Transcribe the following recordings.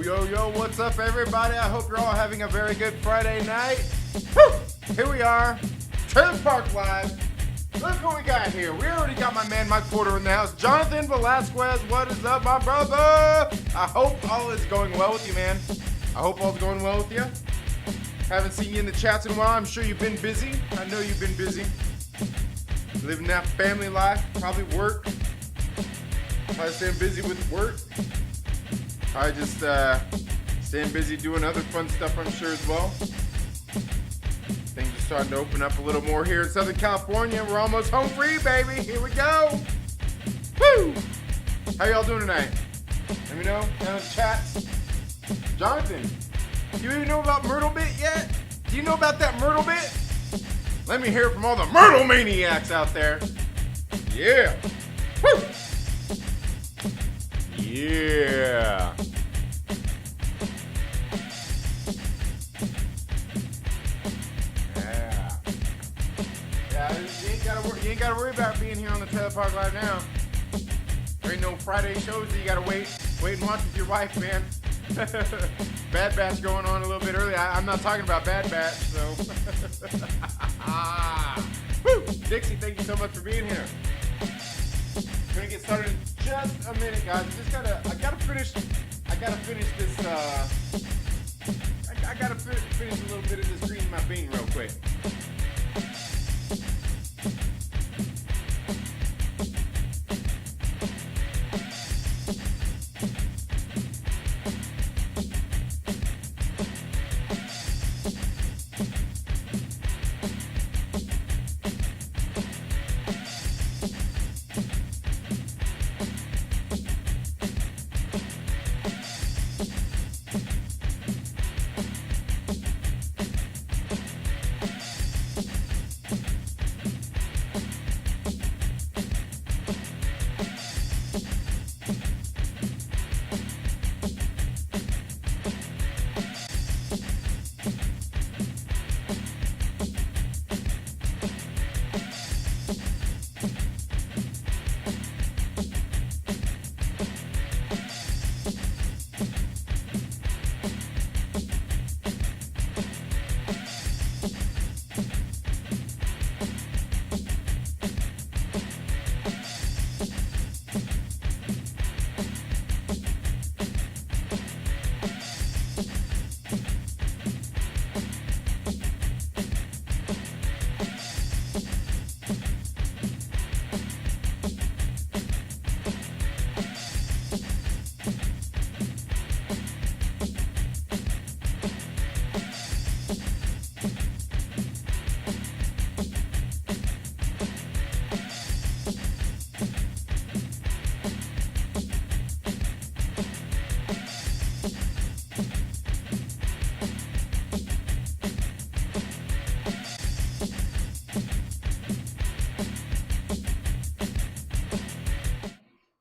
Yo, what's up, everybody? I hope you're all having a very good Friday night. Woo! Here we are, Trailer Park Live. Look what we got here. We already got my man Mike Porter in the house. Jonathan Valasquez, what is up, my brother? I hope all is going well with you, man. I hope all's going well with you. Haven't seen you in the chats in a while. I'm sure you've been busy. I know you've been busy. Living that family life, probably work. Probably staying busy with work. I just staying busy doing other fun stuff, I'm sure, as well. Things are starting to open up a little more here in Southern California. We're almost home free, baby. Here we go. Woo! How y'all doing tonight? Let me know down in the chats. Jonathan, do you even know about Myrtle bit yet? Do you know about that Myrtle bit? Let me hear from all the Myrtle Maniacs out there. Yeah. Woo! Yeah. You ain't gotta worry about being here on the Trailer Park Live now. There ain't no Friday shows that you gotta wait and watch with your wife, man. Bad Batch going on a little bit early. I'm not talking about Bad Batch, so. Woo! Dixie, thank you so much for being here. We're gonna get started in just a minute, guys. I gotta finish this. I gotta finish a little bit of this green in my bean real quick.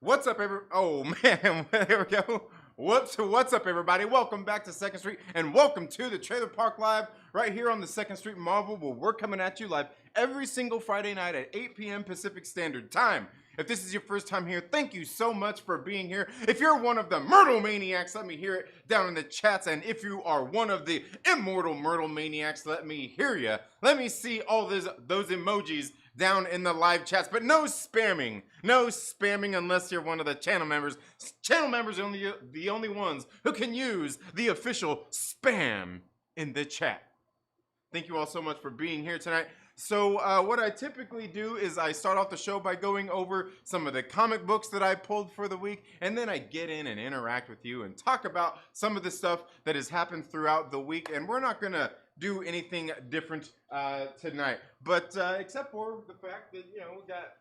What's up, everybody? Oh, man. There we go. What's up, everybody? Welcome back to 2nd Street, and welcome to the Trailer Park Live right here on the 2nd Street Marvel, where we're coming at you live every single Friday night at 8 p.m. Pacific Standard Time. If this is your first time here, thank you so much for being here. If you're one of the Myrtle Maniacs, let me hear it down in the chats. And if you are one of the immortal Myrtle Maniacs, let me hear you. Let me see all those emojis down in the live chats, but no spamming unless you're one of the channel members. Channel members are the only ones who can use the official spam in the chat. Thank you all so much for being here tonight. So what I typically do is I start off the show by going over some of the comic books that I pulled for the week, and then I get in and interact with you and talk about some of the stuff that has happened throughout the week. And we're not gonna do anything different tonight, but except for the fact that, you know, we got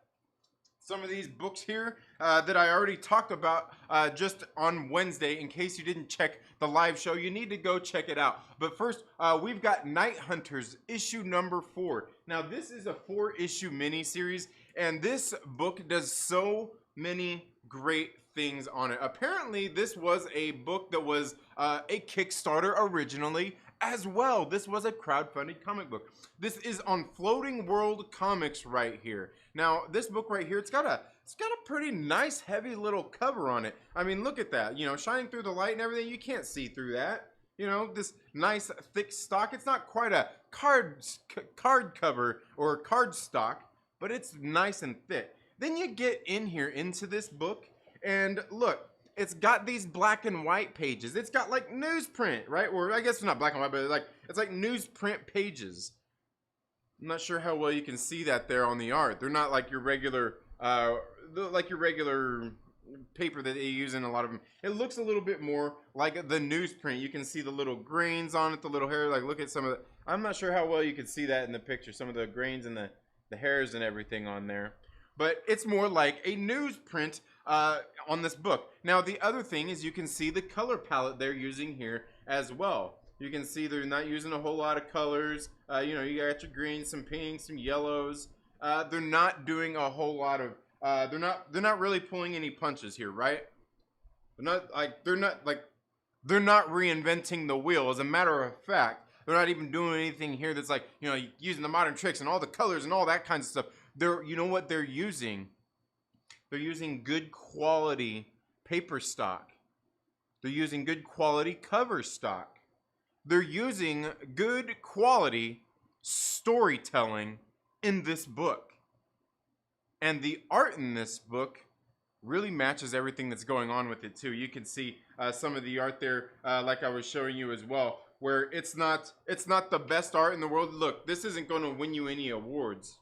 some of these books here that I already talked about just on Wednesday. In case you didn't check the live show, you need to go check it out. But first, we've got Night Hunters issue number 4. Now, this is a 4-issue miniseries, and this book does so many great things on it. Apparently, this was a book that was a Kickstarter originally, as well. This was a crowdfunded comic book. This is on Floating World Comics right here. Now, this book right here, it's got a pretty nice, heavy little cover on it. I mean, look at that. You know, shining through the light and everything, you can't see through that. You know, this nice, thick stock. It's not quite a card cover or card stock, but it's nice and thick. Then you get in here into this book, and look, it's got these black and white pages. It's got like newsprint, right? Or I guess it's not black and white, but it's like newsprint pages. I'm not sure how well you can see that there on the art. They're not like your regular paper that they use in a lot of them. It looks a little bit more like the newsprint. You can see the little grains on it, the little hair. Like, look at some of the, I'm not sure how well you can see that in the picture, some of the grains and the hairs and everything on there. But it's more like a newsprint on this book. Now, the other thing is you can see the color palette they're using here as well. You can see they're not using a whole lot of colors. You know, you got your greens, some pinks, some yellows. They're not doing a whole lot of they're not really pulling any punches here, right? They're not reinventing the wheel. As a matter of fact, they're not even doing anything here that's like, you know, using the modern tricks and all the colors and all that kinds of stuff. You know what they're using? They're using good quality paper stock. They're using good quality cover stock. They're using good quality storytelling in this book. And the art in this book really matches everything that's going on with it too. You can see some of the art there, like I was showing you as well, where it's not the best art in the world. Look, this isn't going to win you any awards,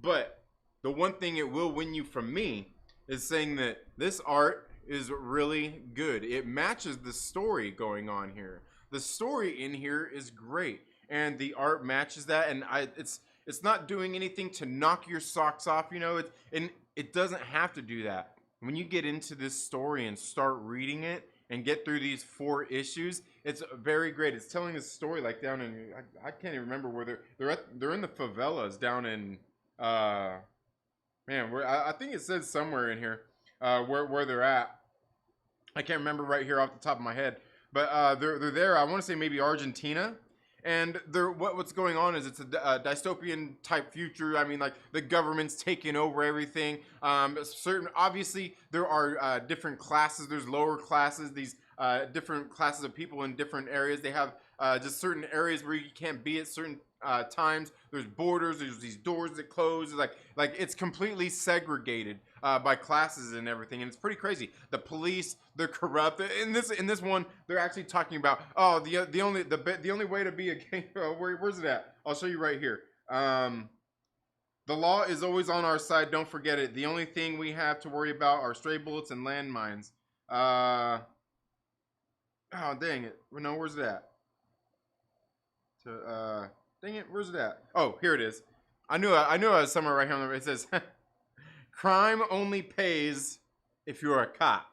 but the one thing it will win you from me is saying that this art is really good. It matches the story going on here. The story in here is great, and the art matches that, and it's not doing anything to knock your socks off, you know, and it doesn't have to do that. When you get into this story and start reading it and get through these 4 issues, it's very great. It's telling a story like down in, I can't even remember where they're in the favelas down in, I think it says somewhere in here where they're at. I can't remember right here off the top of my head, but they're there. I want to say maybe Argentina. And what's going on is it's a dystopian type future. I mean, like the government's taking over everything. Obviously, there are different classes. There's lower classes. These different classes of people in different areas. They have just certain areas where you can't be at certain times. There's borders. There's these doors that close. Like it's completely segregated by classes and everything, and it's pretty crazy. The police, they're corrupt. In this one, they're actually talking about the only way to be a gang. Where's it at? I'll show you right here. The law is always on our side. Don't forget it. The only thing we have to worry about are stray bullets and landmines. Oh dang it! No, where's it at? Dang it, where's it at? Oh, here it is. I knew I was somewhere right here. It says, "Crime only pays if you're a cop."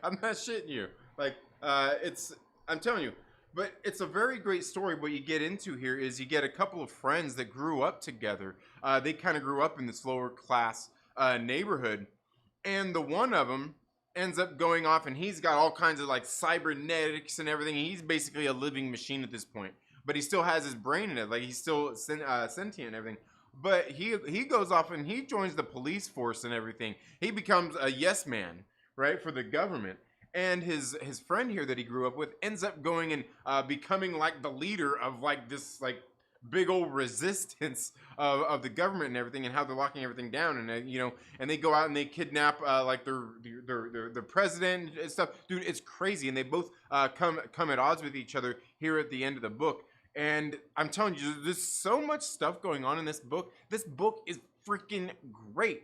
I'm not shitting you. Like, I'm telling you. But it's a very great story. What you get into here is you get a couple of friends that grew up together. They kind of grew up in this lower class neighborhood. And the one of them ends up going off, and he's got all kinds of like cybernetics and everything. He's basically a living machine at this point. But he still has his brain in it. Like, he's still sentient and everything. But he goes off and he joins the police force and everything. He becomes a yes man, right, for the government. And his friend here that he grew up with ends up going and becoming like the leader of like this like big old resistance of the government and everything, and how they're locking everything down. And you know, and they go out and they kidnap like their president and stuff. Dude, it's crazy. And they both come at odds with each other here at the end of the book. And I'm telling you, there's so much stuff going on in this book. This book is freaking great.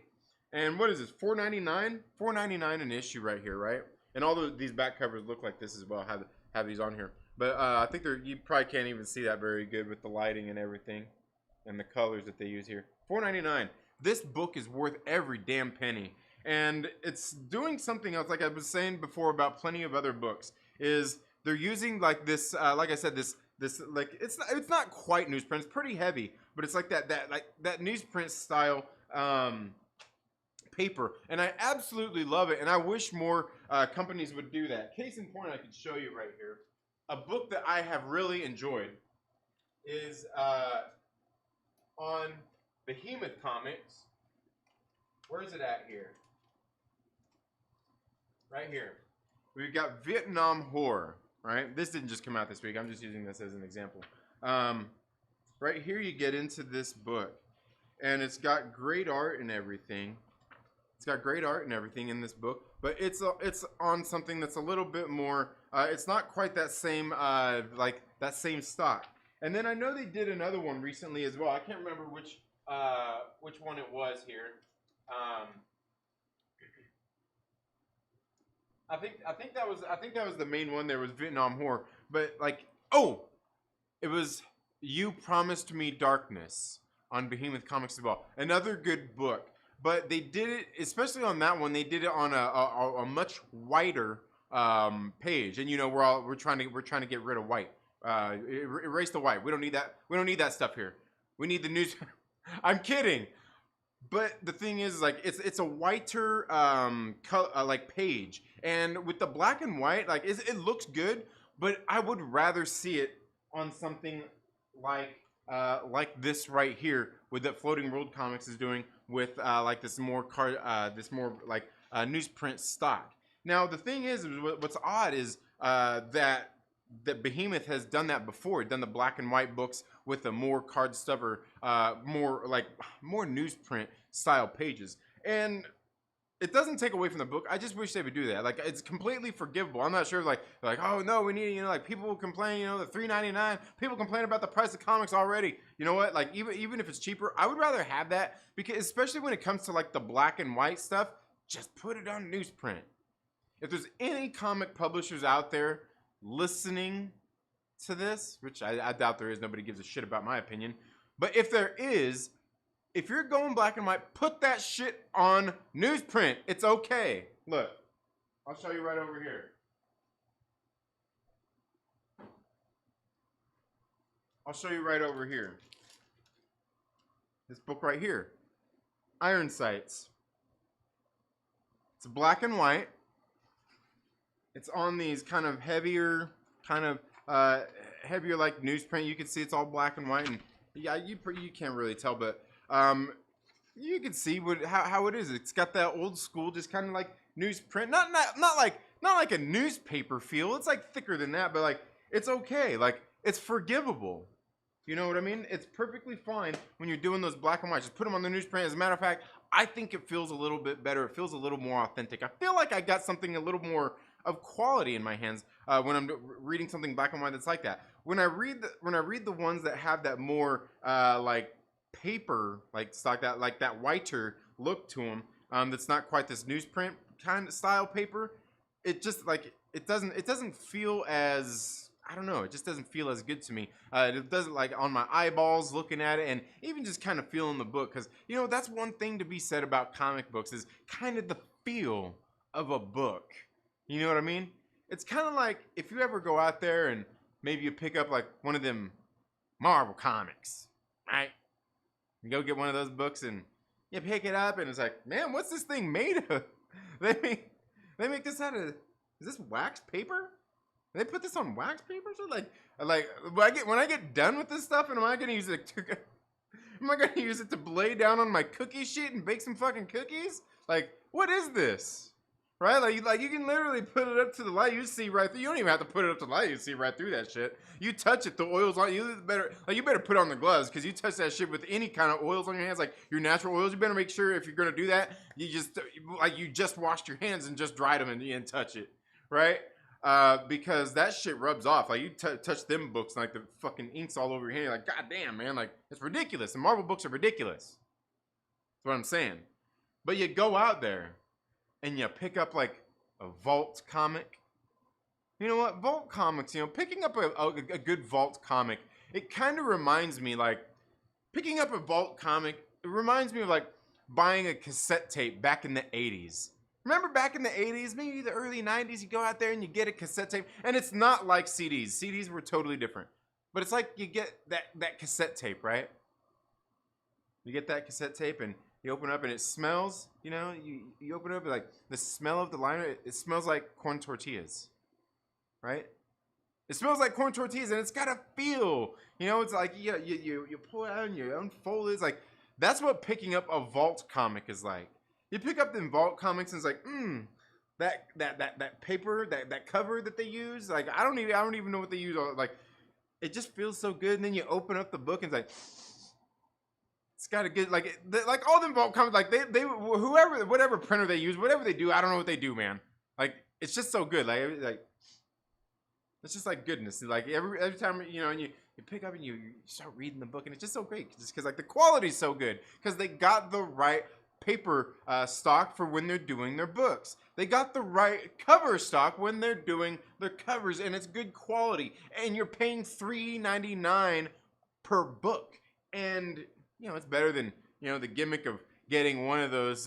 And what is this? $4.99? $4.99 an issue right here, right? And all these back covers look like this as well. Have these on here, but I think you probably can't even see that very good with the lighting and everything, and the colors that they use here. $4.99. This book is worth every damn penny, and it's doing something else. Like I was saying before about plenty of other books, is they're using like this. Like I said, this like it's not quite newsprint. It's pretty heavy, but it's like that newsprint style. Paper, and I absolutely love it, and I wish more companies would do that. Case in point, I could show you right here. a book that I have really enjoyed is on Behemoth Comics. Where is it at here? Right here. We've got Vietnam Horror, right? This didn't just come out this week. I'm just using this as an example. Right here you get into this book. And it's got great art and everything. It's got great art and everything in this book. But it's on something that's a little bit more... it's not quite that same, like, that same stock. And then I know they did another one recently as well. I can't remember which one it was here. I think that was the main one. There was Vietnam Horror, but like, oh, it was You Promised Me Darkness on Behemoth Comics as well. Another good book, but they did it, especially on that one. They did it on a much whiter page, and you know we're trying to get rid of white. Erase the white. We don't need that. We don't need that stuff here. We need the news. I'm kidding. But the thing is, like, it's a whiter like page, and with the black and white, like it looks good, but I would rather see it on something like this right here, with that Floating World Comics is doing with like this more newsprint stock. Now the thing is, what's odd is that Behemoth has done that before. Done the black and white books with a more card stuffer, more newsprint style pages, and it doesn't take away from the book. I just wish they would do that. Like, it's completely forgivable. I'm not sure, like oh no, we need, you know, like, people will complain, you know, the $3.99. People complain about the price of comics already. You know what? Like, even if it's cheaper, I would rather have that, because especially when it comes to like the black and white stuff, just put it on newsprint. If there's any comic publishers out there listening to this, which I doubt there is, nobody gives a shit about my opinion, but if there is, if you're going black and white, put that shit on newsprint. It's okay. Look, I'll show you right over here. I'll show you right over here. This book right here, Iron Sights. It's black and white. It's on these kind of heavier like newsprint. You can see it's all black and white, and yeah, you can't really tell, but you can see how it is. It's got that old school, just kind of like newsprint, not like a newspaper feel. It's like thicker than that, but like, it's okay. Like, it's forgivable. You know what I mean? It's perfectly fine when you're doing those black and white. Just put them on the newsprint. As a matter of fact, I think it feels a little bit better. It feels a little more authentic. I feel like I got something a little more of quality in my hands when I'm reading something black and white that's like that. When I read the ones that have that more like paper, like stock, that whiter look to them, that's not quite this newsprint kind of style paper, it just like it doesn't feel as, I don't know, it just doesn't feel as good to me. It doesn't, like, on my eyeballs looking at it, and even just kind of feeling the book, because, you know, that's one thing to be said about comic books, is kind of the feel of a book. You know what I mean? It's kind of like if you ever go out there and maybe you pick up like one of them Marvel comics, right? You go get one of those books and you pick it up and it's like, man, what's this thing made of? They make this out of, is this wax paper? They put this on wax paper? So like when I get done with this stuff, and am I gonna use it to lay down on my cookie sheet and bake some fucking cookies? Like, what is this? Right? Like you can literally put it up to the light. You see right through. You don't even have to put it up to the light. You see right through that shit. You touch it, the oil's on you. You better put on the gloves, because you touch that shit with any kind of oils on your hands, like your natural oils. You better make sure, if you're gonna do that, you just washed your hands and just dried them and touch it, right? Because that shit rubs off. Like, you touch them books, and like the fucking ink's all over your hand. You're like, God damn, man, like, it's ridiculous. And Marvel books are ridiculous. That's what I'm saying. But you go out there and you pick up like a Vault comic. You know what? Vault comics, you know, picking up a good Vault comic, it kind of reminds me, like, picking up a Vault comic, it reminds me of like buying a cassette tape back in the 80s. Remember back in the 80s, maybe the early 90s, you go out there and you get a cassette tape, and it's not like CDs. CDs were totally different. But it's like you get that cassette tape, right? You get that cassette tape and you open it up and it smells, you know, you open it up and like the smell of the liner, it smells like corn tortillas, right? It smells like corn tortillas, and it's got a feel. You know, it's like you pull it out and you unfold it. It's like that's what picking up a Vault comic is like. You pick up the Vault comics and it's like, that paper, that cover that they use. Like I don't even know what they use. Like it just feels so good. And then you open up the book and it's like, it's got a good like all them Vault comics. Like they whoever whatever printer they use, whatever they do, I don't know what they do, man. Like it's just so good. Like it's just like goodness. Like every time you know, and you pick up and you start reading the book, and it's just so great. Just because like the quality's so good, because they got the right paper stock for when they're doing their books. They got the right cover stock when they're doing their covers, and it's good quality. And you're paying $3.99 per book, and you know it's better than the gimmick of getting one of those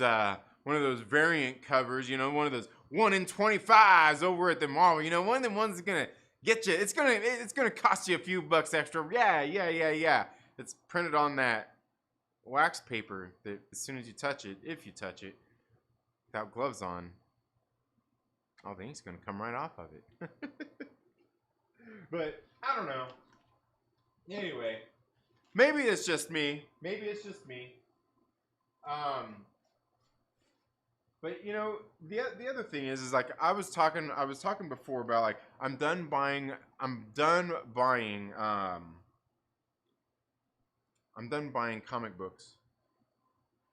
variant covers. You know, one of those 1 in 25s over at the Marvel. You know, one of them ones that's gonna get you. It's gonna cost you a few bucks extra. Yeah. It's printed on that wax paper that as soon as you touch it, if you touch it, without gloves on, all the ink's gonna come right off of it. But I don't know. Anyway, maybe it's just me. But you know, the other thing is like I was talking before about like I'm done buying comic books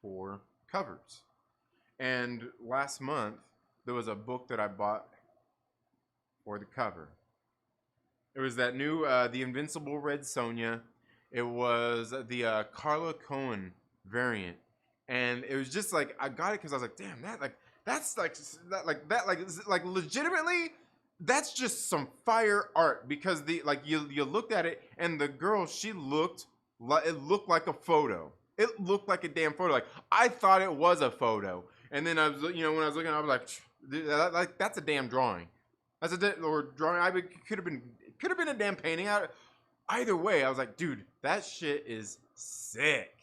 for covers. And last month there was a book that I bought for the cover. It was that new the Invincible Red Sonja. It was the Carla Cohen variant. And it was just like I got it because I was like, damn, that's legitimately, that's just some fire art. Because you looked at it and the girl, it looked like a photo. It looked like a damn photo. Like I thought it was a photo, and then I was when I was looking, I was like that's a damn drawing. That's or drawing. It could have been a damn painting. Either way, I was like, dude, that shit is sick.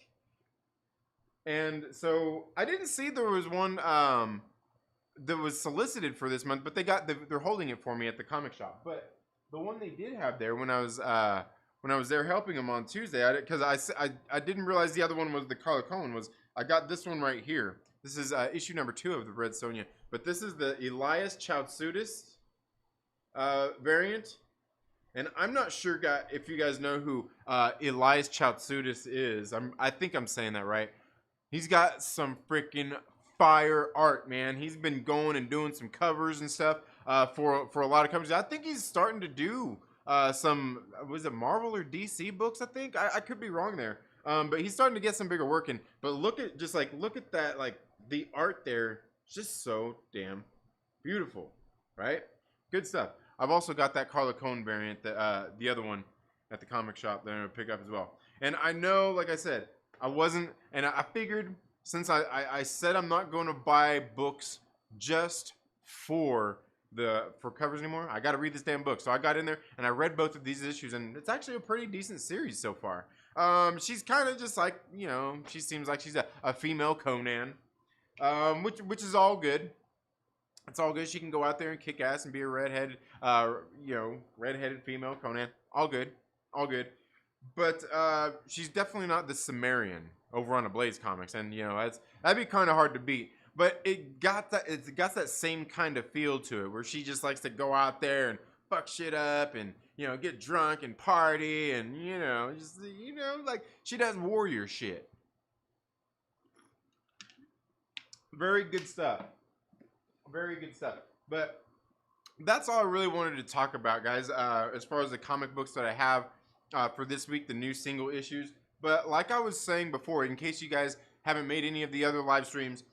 And so I didn't see there was one that was solicited for this month, but they're holding it for me at the comic shop. But the one they did have there when I was there helping them on Tuesday, because I didn't realize the other one was the Carla Cohen was. I got this one right here. This is issue number 2 of the Red Sonja, but this is the Elias Chaotsoutis variant. And I'm not sure if you guys know who Elias Chaotsoutis is. I think I'm saying that right. He's got some freaking fire art, man. He's been going and doing some covers and stuff for a lot of companies. I think he's starting to do some, was it Marvel or DC books, I think? I could be wrong there. But he's starting to get some bigger work in. But look at that, like, the art there. It's just so damn beautiful, right? Good stuff. I've also got that Carla Cohen variant, the other one at the comic shop that I'm going to pick up as well. And I know, like I said, I figured since I said I'm not going to buy books just for covers anymore, I got to read this damn book. So I got in there and I read both of these issues, and it's actually a pretty decent series so far. She's kind of just like, she seems like she's a female Conan, which is all good. It's all good. She can go out there and kick ass and be a redheaded female Conan. All good. But she's definitely not the Sumerian over on the Blaze Comics, and that'd be kind of hard to beat. But it's got that same kind of feel to it, where she just likes to go out there and fuck shit up, and get drunk and party, and like she does warrior shit. Very good stuff. But that's all I really wanted to talk about, guys. As far as the comic books that I have for this week, the new single issues. But like I was saying before, in case you guys haven't made any of the other live streams,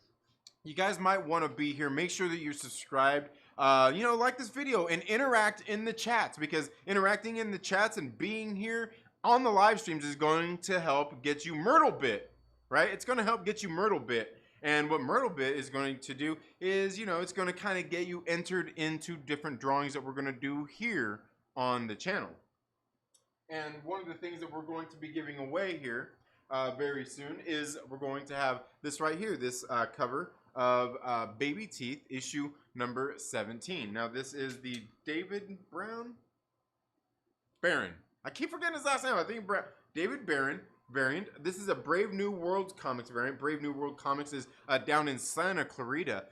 you guys might want to be here. Make sure that you're subscribed. Like this video and interact in the chats, because interacting in the chats and being here on the live streams is going to help get you Myrtle bit, right? It's going to help get you Myrtle bit. And what Myrtle bit is going to do is, it's going to kind of get you entered into different drawings that we're going to do here on the channel. And one of the things that we're going to be giving away here very soon is we're going to have this right here, this cover of Baby Teeth issue number 17. Now this is the David Brown. Barron. I keep forgetting his last name. I think David Barron variant. This is a Brave New World Comics variant. Brave New World Comics is down in Santa Clarita,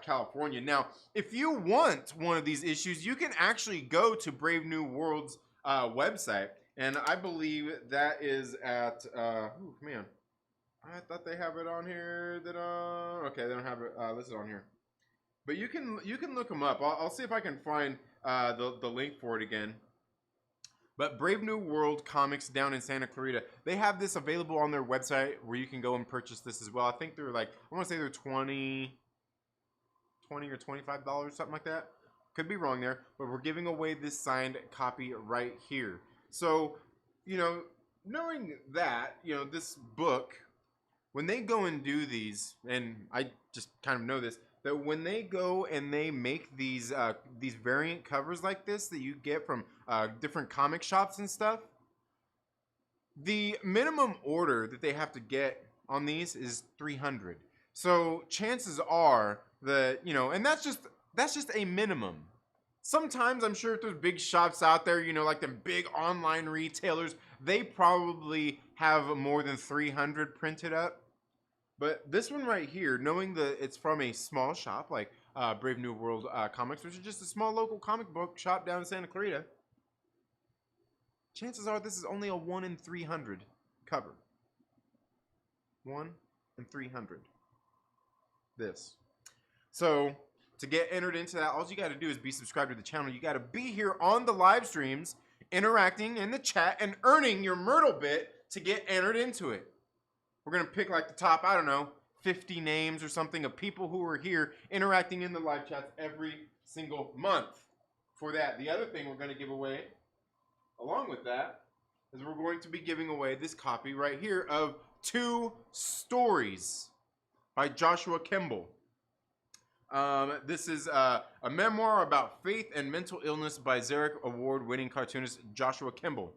California. Now, if you want one of these issues, you can actually go to Brave New World's website, and I believe that is at. Oh man, I thought they have it on here. Okay, they don't have it listed on here. But you can look them up. I'll see if I can find the link for it again. But Brave New World Comics down in Santa Clarita, they have this available on their website where you can go and purchase this as well. I think they're like, I want to say they're $20 or $25, something like that. Could be wrong there, but we're giving away this signed copy right here. So, you know, knowing that, you know, this book, when they go and do these, and I just kind of know this, that when they go and they make these variant covers like this that you get from different comic shops and stuff, the minimum order that they have to get on these is 300. So chances are that, you know, and that's just a minimum. Sometimes I'm sure if there's big shops out there, you know, like them big online retailers, they probably have more than 300 printed up. But this one right here, knowing that it's from a small shop like Brave New World Comics, which is just a small local comic book shop down in Santa Clarita, chances are this is only a 1 in 300 cover. 1 in 300. This. So, to get entered into that, all you got to do is be subscribed to the channel. You got to be here on the live streams, interacting in the chat, and earning your Myrtle bit to get entered into it. We're going to pick like the top, I don't know, 50 names or something of people who are here interacting in the live chats every single month for that. The other thing we're going to give away along with that is we're going to be giving away this copy right here of 2 Stories by Joshua Kimball. This is a memoir about faith and mental illness by Zarek Award-winning cartoonist Joshua Kimball.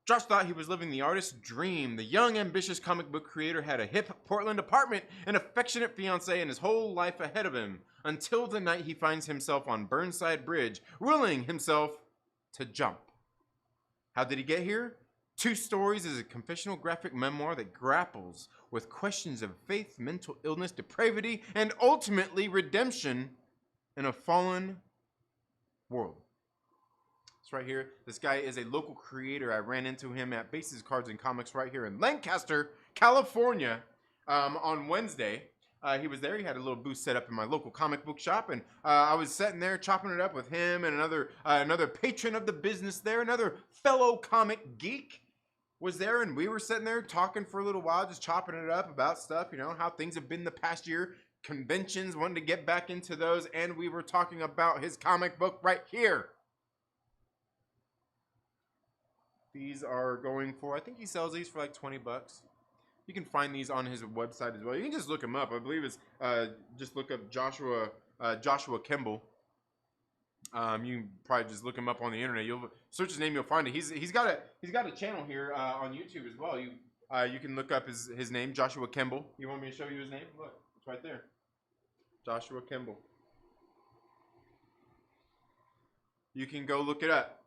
Josh thought he was living the artist's dream. The young, ambitious comic book creator had a hip Portland apartment, an affectionate fiancée, and his whole life ahead of him, until the night he finds himself on Burnside Bridge, willing himself to jump. How did he get here? 2 Stories is a confessional graphic memoir that grapples with questions of faith, mental illness, depravity, and ultimately redemption in a fallen world. Right here. This guy is a local creator. I ran into him at Bases Cards and Comics right here in Lancaster, California on Wednesday. He was there. He had a little booth set up in my local comic book shop, and I was sitting there chopping it up with him and another patron of the business there, another fellow comic geek was there, and we were sitting there talking for a little while, just chopping it up about stuff, you know, how things have been the past year, conventions, wanting to get back into those, and we were talking about his comic book right here. These are going for, I think he sells these for like 20 bucks. You can find these on his website as well. You can just look him up. I believe it's, just look up Joshua Kimball. You can probably just look him up on the internet. You'll search his name, you'll find it. He's got a channel here on YouTube as well. You can look up his name, Joshua Kimball. You want me to show you his name? Look, it's right there. Joshua Kimball. You can go look it up.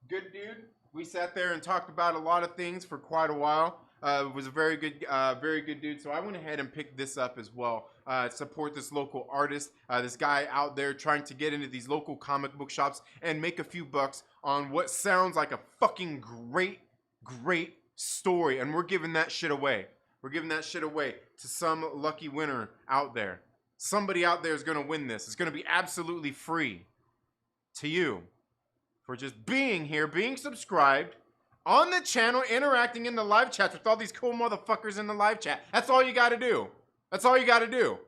Good dude. We sat there and talked about a lot of things for quite a while. It was a very good dude. So I went ahead and picked this up as well. Support this local artist, this guy out there trying to get into these local comic book shops and make a few bucks on what sounds like a fucking great story. And we're giving that shit away. We're giving that shit away to some lucky winner out there. Somebody out there is going to win this. It's going to be absolutely free to you. For just being here, being subscribed, on the channel, interacting in the live chats with all these cool motherfuckers in the live chat. That's all you gotta do. That's all you gotta do.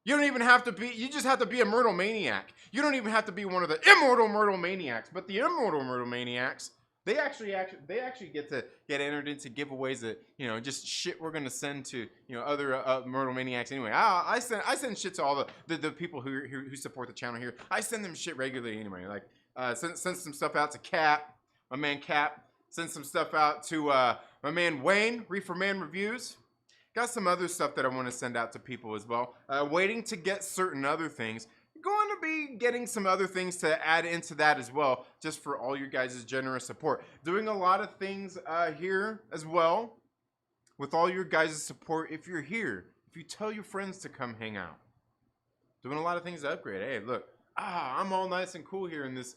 You don't even have to be, you just have to be a Myrtle Maniac. You don't even have to be one of the immortal Myrtle Maniacs. But the immortal Myrtle Maniacs, they actually get to get entered into giveaways that, you know, just shit we're gonna send to, you know, other Myrtle Maniacs anyway. I send shit to all the people who support the channel here. I send them shit regularly anyway. Like, send some stuff out to Cap, my man Cap. Send some stuff out to my man Wayne, Reefer Man Reviews. Got some other stuff that I want to send out to people as well. Waiting to get certain other things. going to be getting some other things to add into that as well, just for all your guys' generous support. Doing a lot of things here as well with all your guys' support. If you're here, if you tell your friends to come hang out, doing a lot of things to upgrade. Hey, look, I'm all nice and cool here in this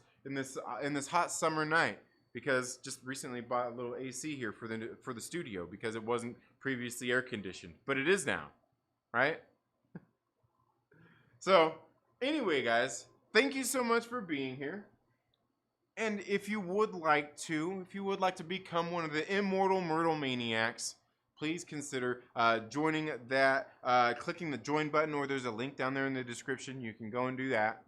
hot summer night because just recently bought a little AC here for the studio because it wasn't previously air conditioned, but it is now, right? So anyway, guys, thank you so much for being here. And if you would like to become one of the immortal Myrtle Maniacs, please consider joining that, clicking the join button, or there's a link down there in the description. You can go and do that.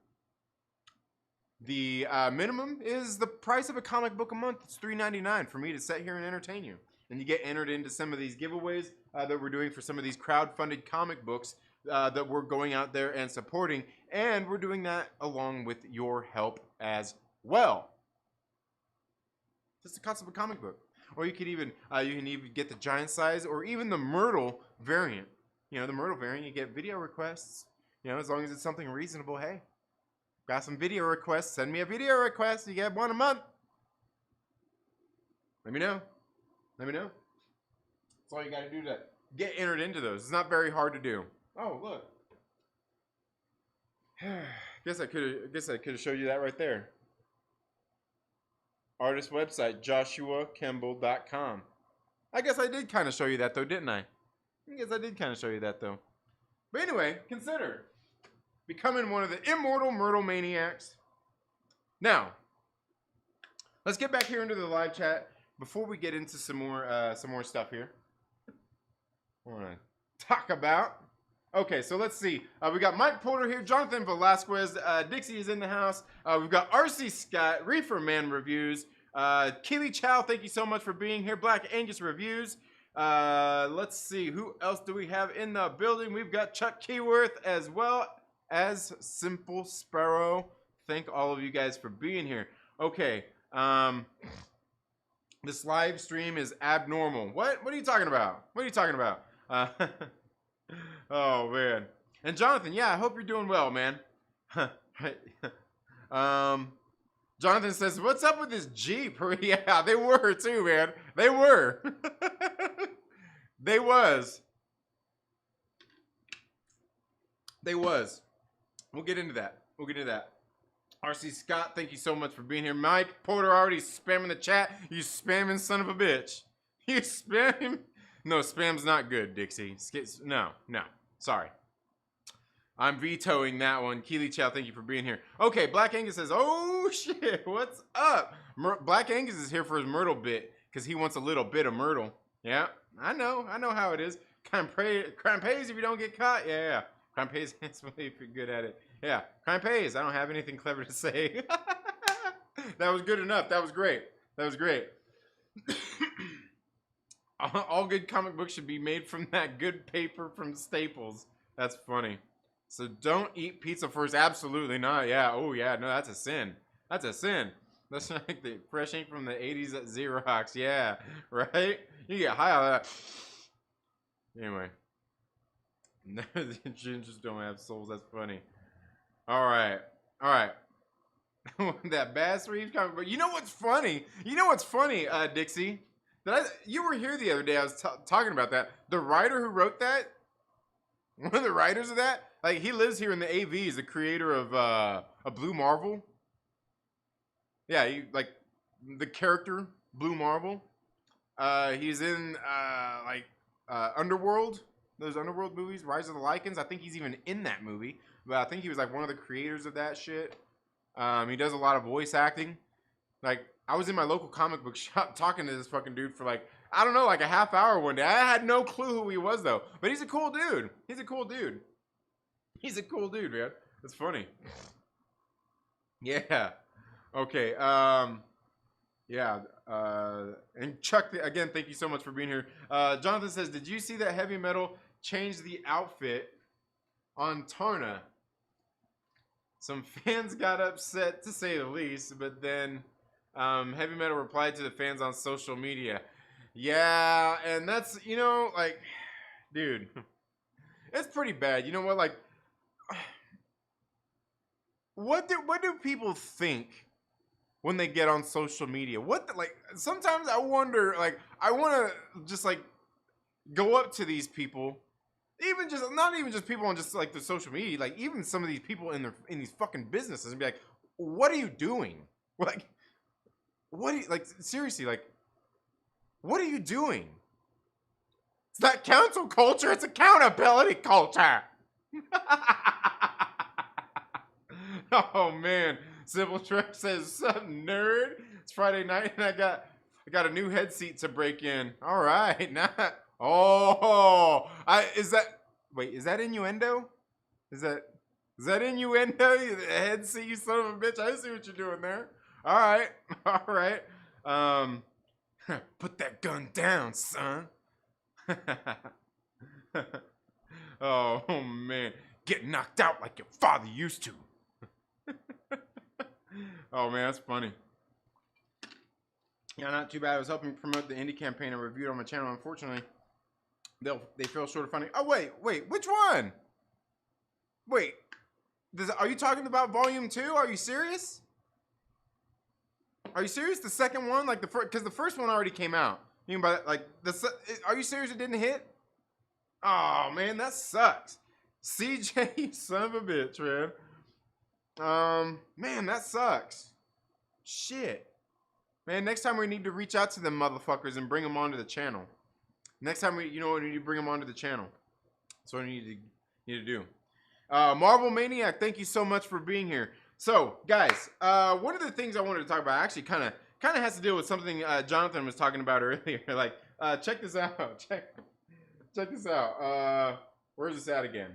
The minimum is the price of a comic book a month. It's $3.99 for me to sit here and entertain you. And you get entered into some of these giveaways that we're doing for some of these crowd-funded comic books that we're going out there and supporting. And we're doing that along with your help as well. Just the cost of a comic book. Or you could even get the giant size or even the Myrtle variant. You know, the Myrtle variant, you get video requests. You know, as long as it's something reasonable. Hey, got some video requests. Send me a video request. You get one a month. Let me know. Let me know. That's all you got to do to get entered into those. It's not very hard to do. Oh, look. Guess I could have showed you that right there. Artist website, joshuakemble.com. I guess I did kind of show you that, though, didn't I? I guess I did kind of show you that, though. But anyway, consider becoming one of the immortal Myrtle Maniacs. Now, let's get back here into the live chat before we get into some more stuff here. I want to talk about. Okay, so let's see. We got Mike Porter here, Jonathan Valasquez, Dixie is in the house. We've got RC Scott, Reefer Man Reviews, Keely Chow, thank you so much for being here. Black Angus Reviews. Let's see, who else do we have in the building? We've got Chuck Keyworth as well as Simple Sparrow. Thank all of you guys for being here. Okay, this live stream is abnormal. What are you talking about? What are you talking about? Oh, man. And Jonathan, yeah, I hope you're doing well, man. Jonathan says, what's up with this Jeep? Yeah, they were too, man. They were. They was. We'll get into that. RC Scott, thank you so much for being here. Mike Porter already spamming the chat. You spamming son of a bitch. You spamming. No, spam's not good, Dixie. No. Sorry. I'm vetoing that one. Keely Chow, thank you for being here. Okay, Black Angus says, oh, shit, what's up? Black Angus is here for his Myrtle bit because he wants a little bit of Myrtle. Yeah, I know how it is. Crime pays if you don't get caught. Yeah. Crime pays handsomely if you're good at it. Yeah, crime pays. I don't have anything clever to say. That was good enough. That was great. All good comic books should be made from that good paper from Staples. That's funny. So don't eat pizza first. Absolutely not. Yeah. Oh, yeah. No, that's a sin. That's like the fresh ink from the 80s at Xerox. Yeah. Right? You get high on that. Anyway. No, the gingers don't have souls. That's funny. All right. That Bass Reeves comic book. You know what's funny, Dixie? You were here the other day. I was talking about that. The writer who wrote that, one of the writers of that, like he lives here in the AV. He's the creator of a Blue Marvel. Yeah, like the character Blue Marvel. He's in Underworld. Those Underworld movies, Rise of the Lycans. I think he's even in that movie. But I think he was like one of the creators of that shit. He does a lot of voice acting. Like, I was in my local comic book shop talking to this fucking dude for like a half hour one day. I had no clue who he was, though. But he's a cool dude. Man. It's funny. Yeah. Okay. Yeah. And Chuck, again, thank you so much for being here. Jonathan says, did you see that Heavy Metal changed the outfit on Tarna? Some fans got upset, to say the least, but then Heavy Metal replied to the fans on social media. Yeah, and that's, like, dude, it's pretty bad. You know what, like, what do people think when they get on social media? Like sometimes I wonder, like I want to just like go up to these people, even just not even just people on just like the social media, like even some of these people in these fucking businesses, and be like, what are you doing? Like, what are you, like, seriously, like, what are you doing? It's not council culture, it's accountability culture. Oh man, Simple Trek says, something nerd. It's Friday night and I got a new head seat to break in. All right, not. Oh, is that innuendo? Is that innuendo? The head seat, you son of a bitch. I see what you're doing there. All right, all right. Put that gun down, son. Oh man, get knocked out like your father used to. Oh man, that's funny. Yeah, not too bad. I was helping promote the indie campaign I reviewed on my channel. Unfortunately, they fell short of funding. Oh wait, which one? Wait, are you talking about volume 2? Are you serious? Are you serious? The second one, like because the first one already came out. You mean by that, like are you serious? It didn't hit? Oh man, that sucks. CJ, you son of a bitch, man. Man, that sucks. Shit. Man, next time we need to reach out to them motherfuckers and bring them onto the channel. Next time we need to bring them onto the channel. That's what we need to do. Marvel Maniac, thank you so much for being here. So, guys, one of the things I wanted to talk about actually kind of has to deal with something Jonathan was talking about earlier. Like, check this out. Check this out. Where's this at again?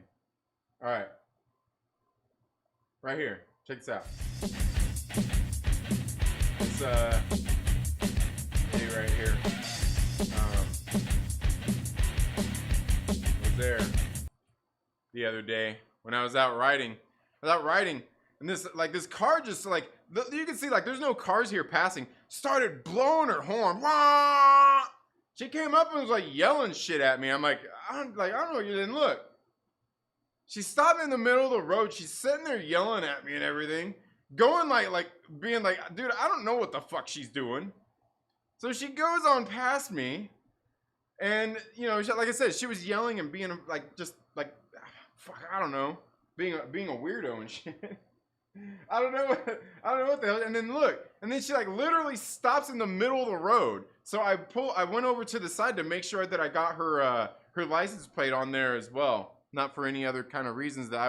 All right. Right here. Check this out. It's right here. Was there the other day when I was out riding. And this car just like you can see like there's no cars here passing. Started blowing her horn. Wah! She came up and was like yelling shit at me. I'm like, I don't know, you didn't look. She stopped in the middle of the road. She's sitting there yelling at me and everything. Going like being like, dude, I don't know what the fuck she's doing. So she goes on past me. And, like I said, she was yelling and being like, just like, fuck, I don't know. Being a weirdo and shit. I don't know what the hell. And then look, and then she like literally stops in the middle of the road. So I went over to the side to make sure that I got her license plate on there as well. Not for any other kind of reasons that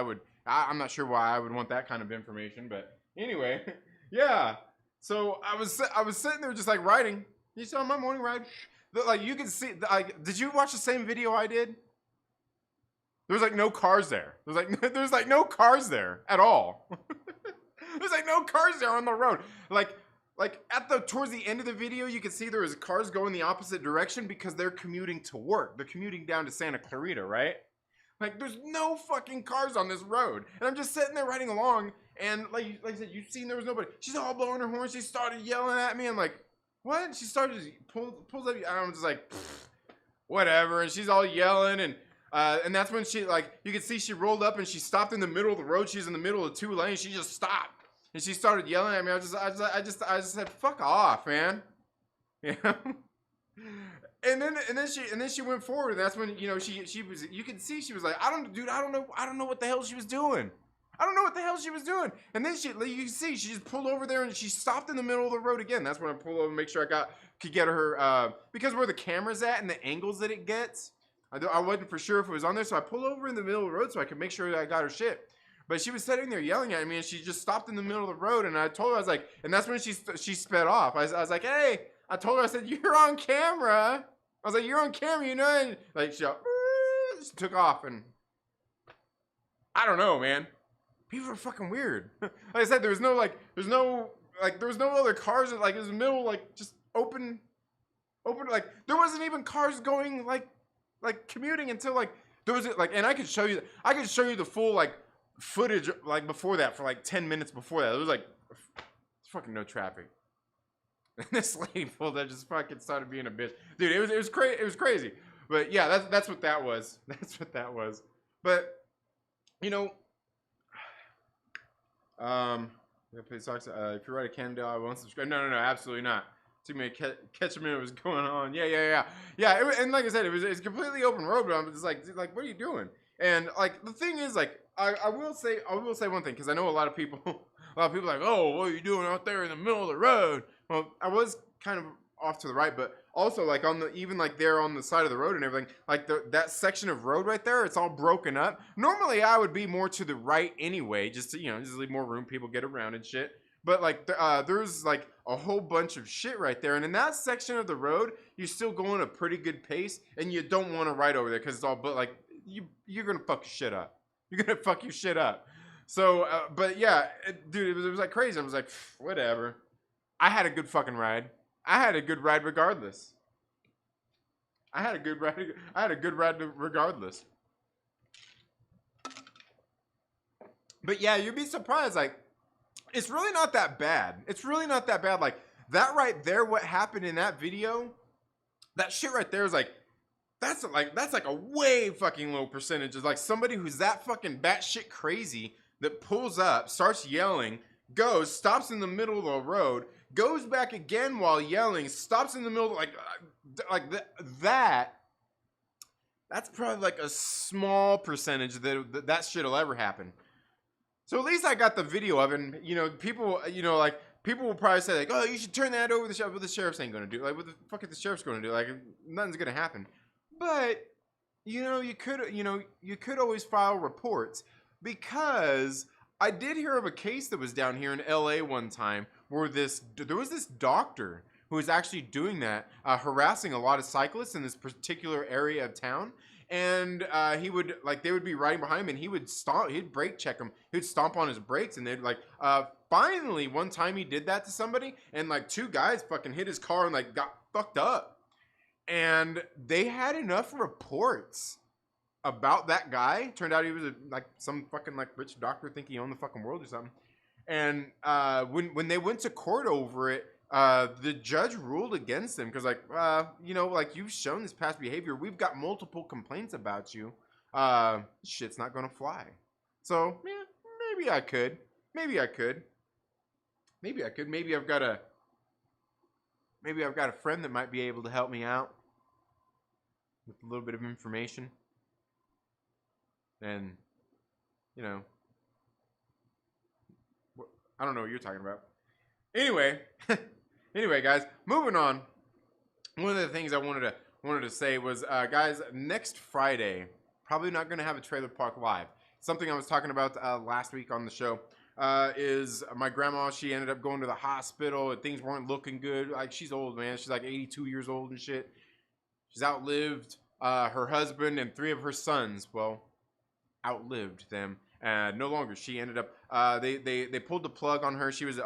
I'm not sure why I would want that kind of information, but anyway, yeah. So I was sitting there just like riding. You saw my morning ride. Like you can see, did you watch the same video I did? There's like no cars there. There's like no cars there at all. There's like no cars there on the road. Like towards the end of the video, you can see there was cars going the opposite direction because they're commuting to work. They're commuting down to Santa Clarita, right? Like there's no fucking cars on this road. And I'm just sitting there riding along, and like I said, you've seen there was nobody. She's all blowing her horn. She started yelling at me. I'm like, what? And she started pulls up. I'm just like, whatever. And she's all yelling, and that's when she like you can see she rolled up and she stopped in the middle of the road. She's in the middle of 2 lanes. She just stopped and she started yelling at me. I just said, fuck off, man. You know? And then she went forward, and that's when she was, you can see she was like, I don't know what the hell she was doing. And then you can see she just pulled over there and she stopped in the middle of the road again. That's when I pulled over and make sure could get her because where the camera's at and the angles that it gets. I wasn't for sure if it was on there, so I pulled over in the middle of the road so I could make sure that I got her shit. But she was sitting there yelling at me, and she just stopped in the middle of the road, and I told her, I was like, and that's when she sped off. I was like, hey. I told her, I said, you're on camera. I was like, you're on camera, and like she took off, and I don't know, man. People are fucking weird. Like I said, there was no other cars. Like it was middle, like just open. Like there wasn't even cars going like commuting until like there was like, and I could show you the full like footage like before that for like 10 minutes before that. It was like fucking no traffic. And this lady pulled up, just fucking started being a bitch. Dude, it was crazy. But yeah, that's what that was. That's what that was. But Yeah, play socks. If you write a candle, I won't subscribe. No, absolutely not. Too many catch a minute what was going on. Yeah. And like I said, it's completely open road, but I'm just like, what are you doing? And like the thing is, like, I will say one thing, because I know a lot of people are like, oh, what are you doing out there in the middle of the road? Well, I was kind of off to the right, but also like on the even like there on the side of the road and everything, like that section of road right there, it's all broken up. Normally I would be more to the right anyway, just to just leave more room, people get around and shit. But like there's like a whole bunch of shit right there, and in that section of the road, you're still going a pretty good pace, and you don't want to ride over there because it's all but like you're gonna fuck your shit up. You're gonna fuck your shit up. So, but yeah, dude, it was like crazy. I was like, whatever. I had a good fucking ride. I had a good ride regardless. I had a good ride regardless. But yeah, you'd be surprised. Like, it's really not that bad. It's really not that bad. Like, that right there, what happened in that video, that shit right there is like, that's like a way fucking low percentage. It's like somebody who's that fucking batshit crazy that pulls up, starts yelling, goes, stops in the middle of the road, goes back again while yelling, stops in the middle, that's probably like a small percentage that shit'll ever happen. So at least I got the video of it, and, people, people will probably say like, oh, you should turn that over to the sheriff, but the sheriff's ain't gonna do. Like, what the fuck is the sheriff's gonna do? Like, nothing's gonna happen. But, you could always file reports, because I did hear of a case that was down here in LA one time where there was this doctor who was actually doing that, harassing a lot of cyclists in this particular area of town. And he would, like, they would be riding behind him, and he'd brake check them. He'd stomp on his brakes, and they'd like, finally, one time he did that to somebody, and like 2 guys fucking hit his car and like got fucked up. And they had enough reports about that guy. Turned out he was some fucking like rich doctor, think he owned the fucking world or something. And when they went to court over it, the judge ruled against him because like you've shown this past behavior. We've got multiple complaints about you. Shit's not gonna fly. So yeah, maybe I could. Maybe I've got a friend that might be able to help me out with a little bit of information. And, I don't know what you're talking about. Anyway, guys, moving on. One of the things I wanted to say was, guys, next Friday, probably not going to have a Trailer Park Live. Something I was talking about last week on the show is my grandma. She ended up going to the hospital, and things weren't looking good. Like, she's old, man. She's like 82 years old and shit. She's outlived her husband and 3 of her sons. Well, outlived them. No longer. She ended up, they pulled the plug on her. She was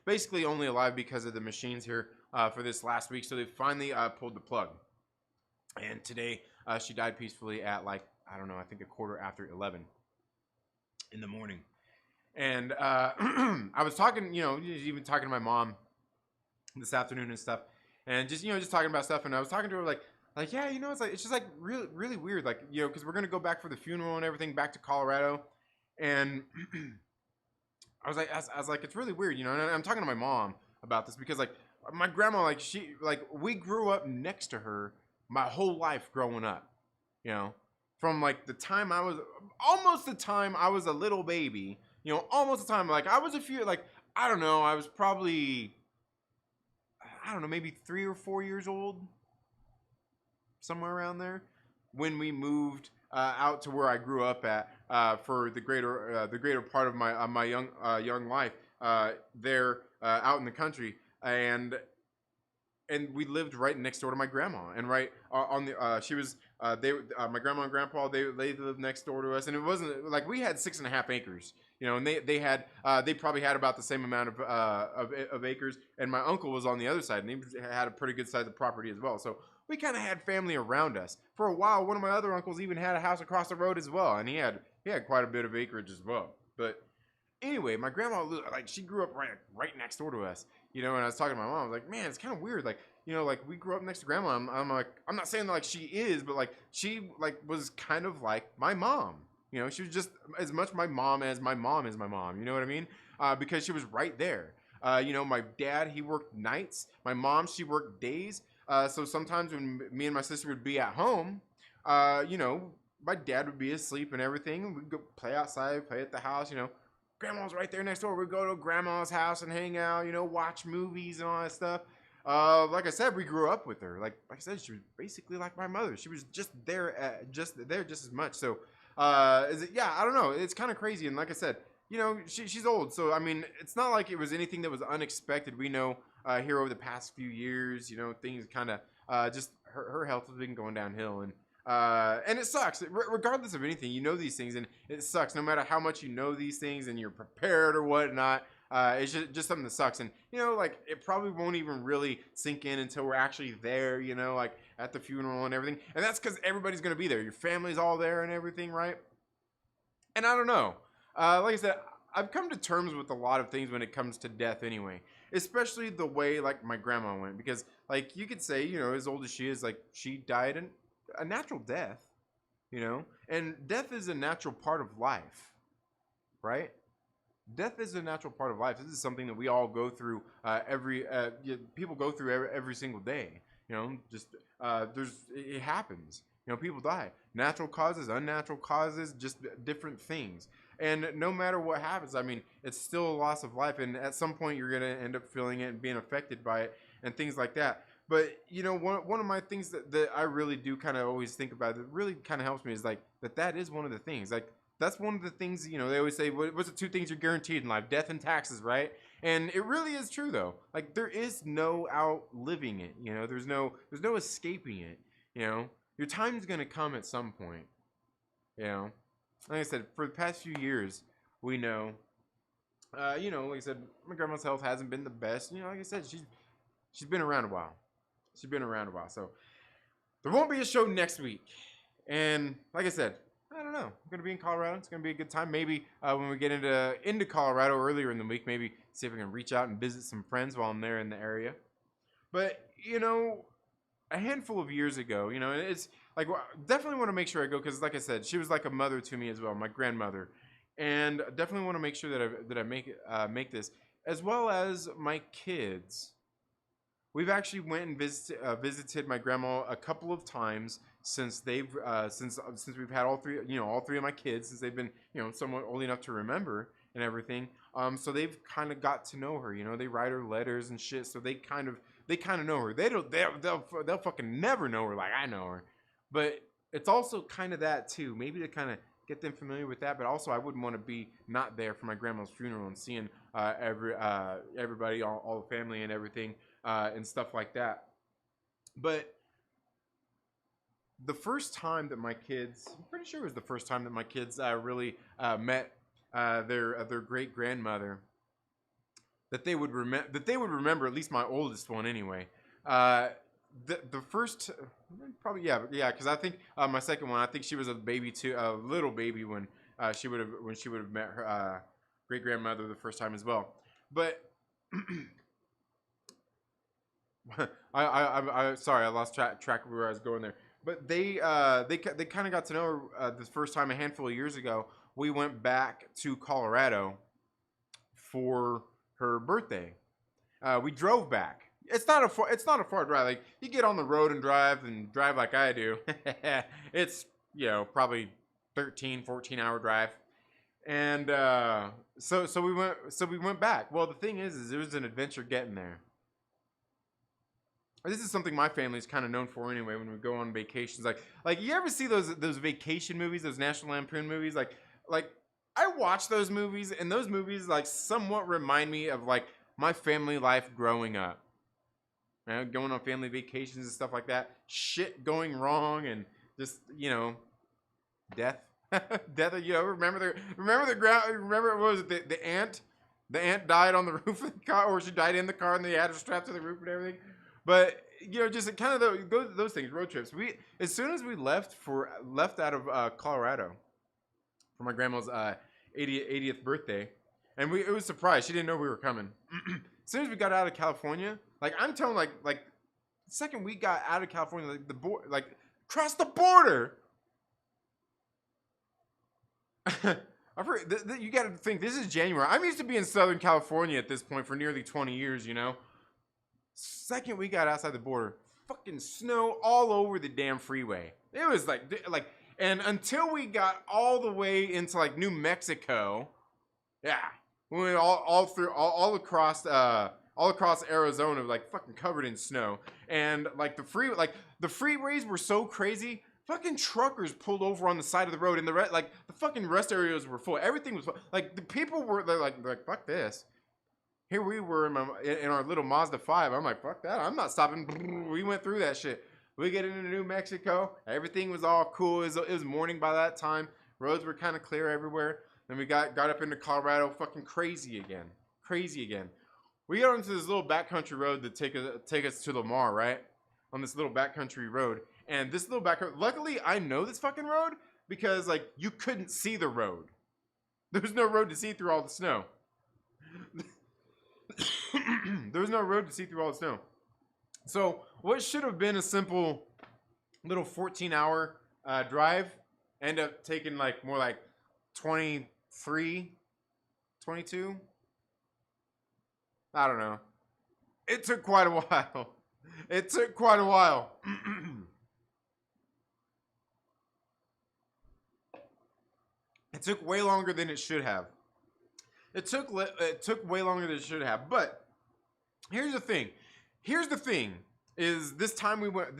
basically only alive because of the machines here for this last week. So they finally pulled the plug. And today she died peacefully at I think 11:15 in the morning. And I was talking, even talking to my mom this afternoon and stuff. And just talking about stuff. And I was talking to her like, yeah, it's just like really, really weird. Like, because we're going to go back for the funeral and everything back to Colorado. And I was like, it's really weird, and I'm talking to my mom about this because like my grandma, we grew up next to her my whole life growing up, from like the time I was a little baby, almost the time, like I was I was probably, maybe 3 or 4 years old, somewhere around there, when we moved out to where I grew up at for the greater part of my young life there out in the country, and we lived right next door to my grandma, and right on the my grandma and grandpa, they lived next door to us, and it wasn't like we had 6.5 acres, and they probably had about the same amount of acres, and my uncle was on the other side, and he had a pretty good size of property as well, so we kind of had family around us. For a while, one of my other uncles even had a house across the road as well, and he had quite a bit of acreage as well. But anyway, my grandma, she grew up right next door to us, and I was talking to my mom, I was like, man, it's kind of weird, we grew up next to grandma. I'm like, I'm not saying that she is, but she was kind of like my mom, You know, she was just as much my mom as my mom is my mom. You know what I mean? Because she was right there. You know, my dad, he worked nights. My mom, she worked days. So sometimes when me and my sister would be at home, you know, my dad would be asleep and everything. We'd go play outside, play at the house, you know. Grandma's right there next door. We'd go to grandma's house and hang out, you know, watch movies and all that stuff. Like I said, we grew up with her. Like I said, she was basically like my mother. She was just there, just as much. So, yeah, I don't know. It's kind of crazy. And like I said, you know, she's old. So, I mean, it's not like it was anything that was unexpected. We know here over the past few years, you know, things kind of just her health has been going downhill. And it sucks. Regardless of anything, you know these things, and it sucks. No matter how much you know these things and you're prepared or whatnot, it's just something that sucks. And, you know, like, it probably won't even really sink in until we're actually there, you know, like, at the funeral and everything. And that's because everybody's going to be there. Your family's all there and everything, right? And I don't know. Like I said, I've come to terms with a lot of things when it comes to death anyway. Especially the way, like, my grandma went. Because, like, you could say, you know, as old as she is, like, she died in a natural death, you know? And death is a natural part of life, right? Death is a natural part of life. This is something that we all go through people go through every single day. You know, just it happens. You know, people die. Natural causes, unnatural causes, just different things. And no matter what happens, I mean, it's still a loss of life. And at some point, you're going to end up feeling it and being affected by it and things like that. But, you know, one of my things that I really do kind of always think about that really kind of helps me is like that is one of the things. Like, that's one of the things, you know, they always say, what's the two things you're guaranteed in life? Death and taxes, right? And it really is true, though. Like, there is no outliving it, you know? There's no escaping it, you know? Your time's going to come at some point, you know? Like I said, for the past few years, we know, you know, like I said, my grandma's health hasn't been the best. You know, like I said, she's been around a while. She's been around a while, so there won't be a show next week. And like I said, I don't know. I'm gonna be in Colorado. It's gonna be a good time. Maybe when we get into Colorado earlier in the week, maybe see if I can reach out and visit some friends while I'm there in the area. But you know, a handful of years ago, you know, it's like definitely want to make sure I go because, like I said, she was like a mother to me as well, my grandmother, and definitely want to make sure that I make this as well as my kids. We've actually went and visited my grandma a couple of times since since we've had all three of my kids, since they've been, you know, somewhat old enough to remember and everything. So they've kind of got to know her. You know, they write her letters and shit. So they kind of know her. They'll fucking never know her like I know her. But it's also kind of that too. Maybe to kind of get them familiar with that. But also I wouldn't want to be not there for my grandma's funeral and seeing everybody, all the family and everything. And stuff like that. But the first time that my kids, I'm pretty sure it was the first time that my kids really met their great grandmother, that they would remember, at least my oldest one anyway. The first, probably yeah, because I think my second one, I think she was a baby too, a little baby when she would have met her great grandmother the first time as well. But I sorry, I lost track of where I was going there. But they kind of got to know her the first time a handful of years ago. We went back to Colorado for her birthday. We drove back. It's not a far drive. Like, you get on the road and drive like I do. It's, you know, probably 13-14 hour drive. And so we went back. Well, the thing is it was an adventure getting there. This is something my family's kind of known for anyway when we go on vacations. Like you ever see those vacation movies, those National Lampoon movies? Like I watch those movies, and those movies like somewhat remind me of like my family life growing up. You know, going on family vacations and stuff like that. Shit going wrong and just, you know, death. Death, you know, remember what was it, the aunt? The aunt died on the roof of the car, or she died in the car and they had her strapped to the roof and everything. But, you know, just kind of those things, road trips. As soon as we left out of Colorado for my grandma's 80th birthday, and it was a surprise. She didn't know we were coming. As soon as we got out of California, like I'm telling, like the second we got out of California, like across the border, You got to think, this is January. I'm used to being in Southern California at this point for nearly 20 years, you know. Second we got outside the border, fucking snow all over the damn freeway. It was like, and until we got all the way into like New Mexico, yeah, we went all across Arizona, like fucking covered in snow, and like the freeways were so crazy. Fucking truckers pulled over on the side of the road, and the fucking rest areas were full. Everything was full. Like the people were like fuck this. Here we were in our little Mazda 5. I'm like, fuck that. I'm not stopping. We went through that shit. We get into New Mexico. Everything was all cool. It was morning by that time. Roads were kind of clear everywhere. Then we got up into Colorado. Fucking crazy again. Crazy again. We got onto this little backcountry road that take us to Lamar, right? On this little backcountry road. And this little luckily, I know this fucking road because, like, you couldn't see the road. There was no road to see through all the snow. There was no road to see through all the snow. So what should have been a simple little 14-hour drive ended up taking like more like 23, 22. I don't know. It took quite a while. It took quite a while. It took way longer than it should have. It took way longer than it should have. But here's the thing. Is this time we went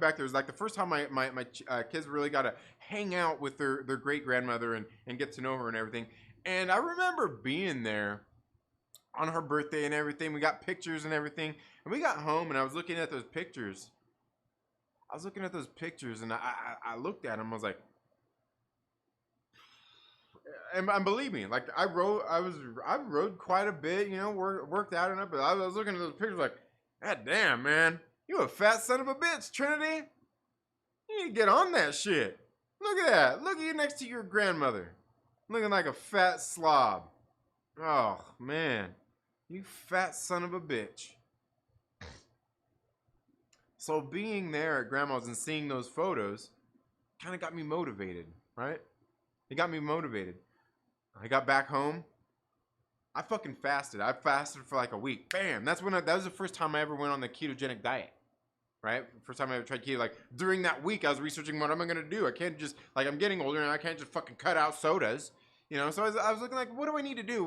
back there was like the first time my kids really got to hang out with their great grandmother and get to know her and everything. And I remember being there on her birthday and everything. We got pictures and everything. And we got home and I was looking at those pictures. And I looked at them. I was like, and believe me, like I rode quite a bit, you know, worked out enough, but I was looking at those pictures like, God damn, man, you a fat son of a bitch, Trinity. You need to get on that shit. Look at that. Look at you next to your grandmother, looking like a fat slob. Oh man, you fat son of a bitch. So being there at grandma's and seeing those photos kind of got me motivated, right? It got me motivated. I got back home. I fucking fasted. I fasted for like a week. Bam. That was the first time I ever went on the ketogenic diet. Right? First time I ever tried keto. Like during that week, I was researching what am I gonna do. I can't just like I'm getting older and I can't just fucking cut out sodas. You know, so I was looking like, what do I need to do?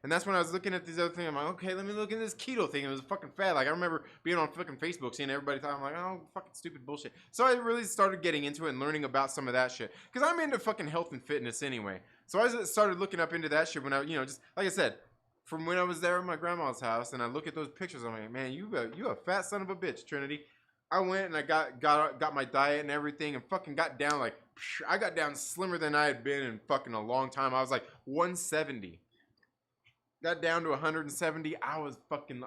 And that's when I was looking at these other things. I'm like, okay, let me look at this keto thing. It was fucking fad. Like I remember being on fucking Facebook, seeing everybody talking. I'm like, oh, fucking stupid bullshit. So I really started getting into it and learning about some of that shit. Because I'm into fucking health and fitness anyway. So I started looking up into that shit when I, you know, just like I said, from when I was there at my grandma's house and I look at those pictures, I'm like, man, you a fat son of a bitch, Trinity. I went and I got my diet and everything and fucking got down like, I got down slimmer than I had been in fucking a long time. I was like 170. Got down to 170. I was fucking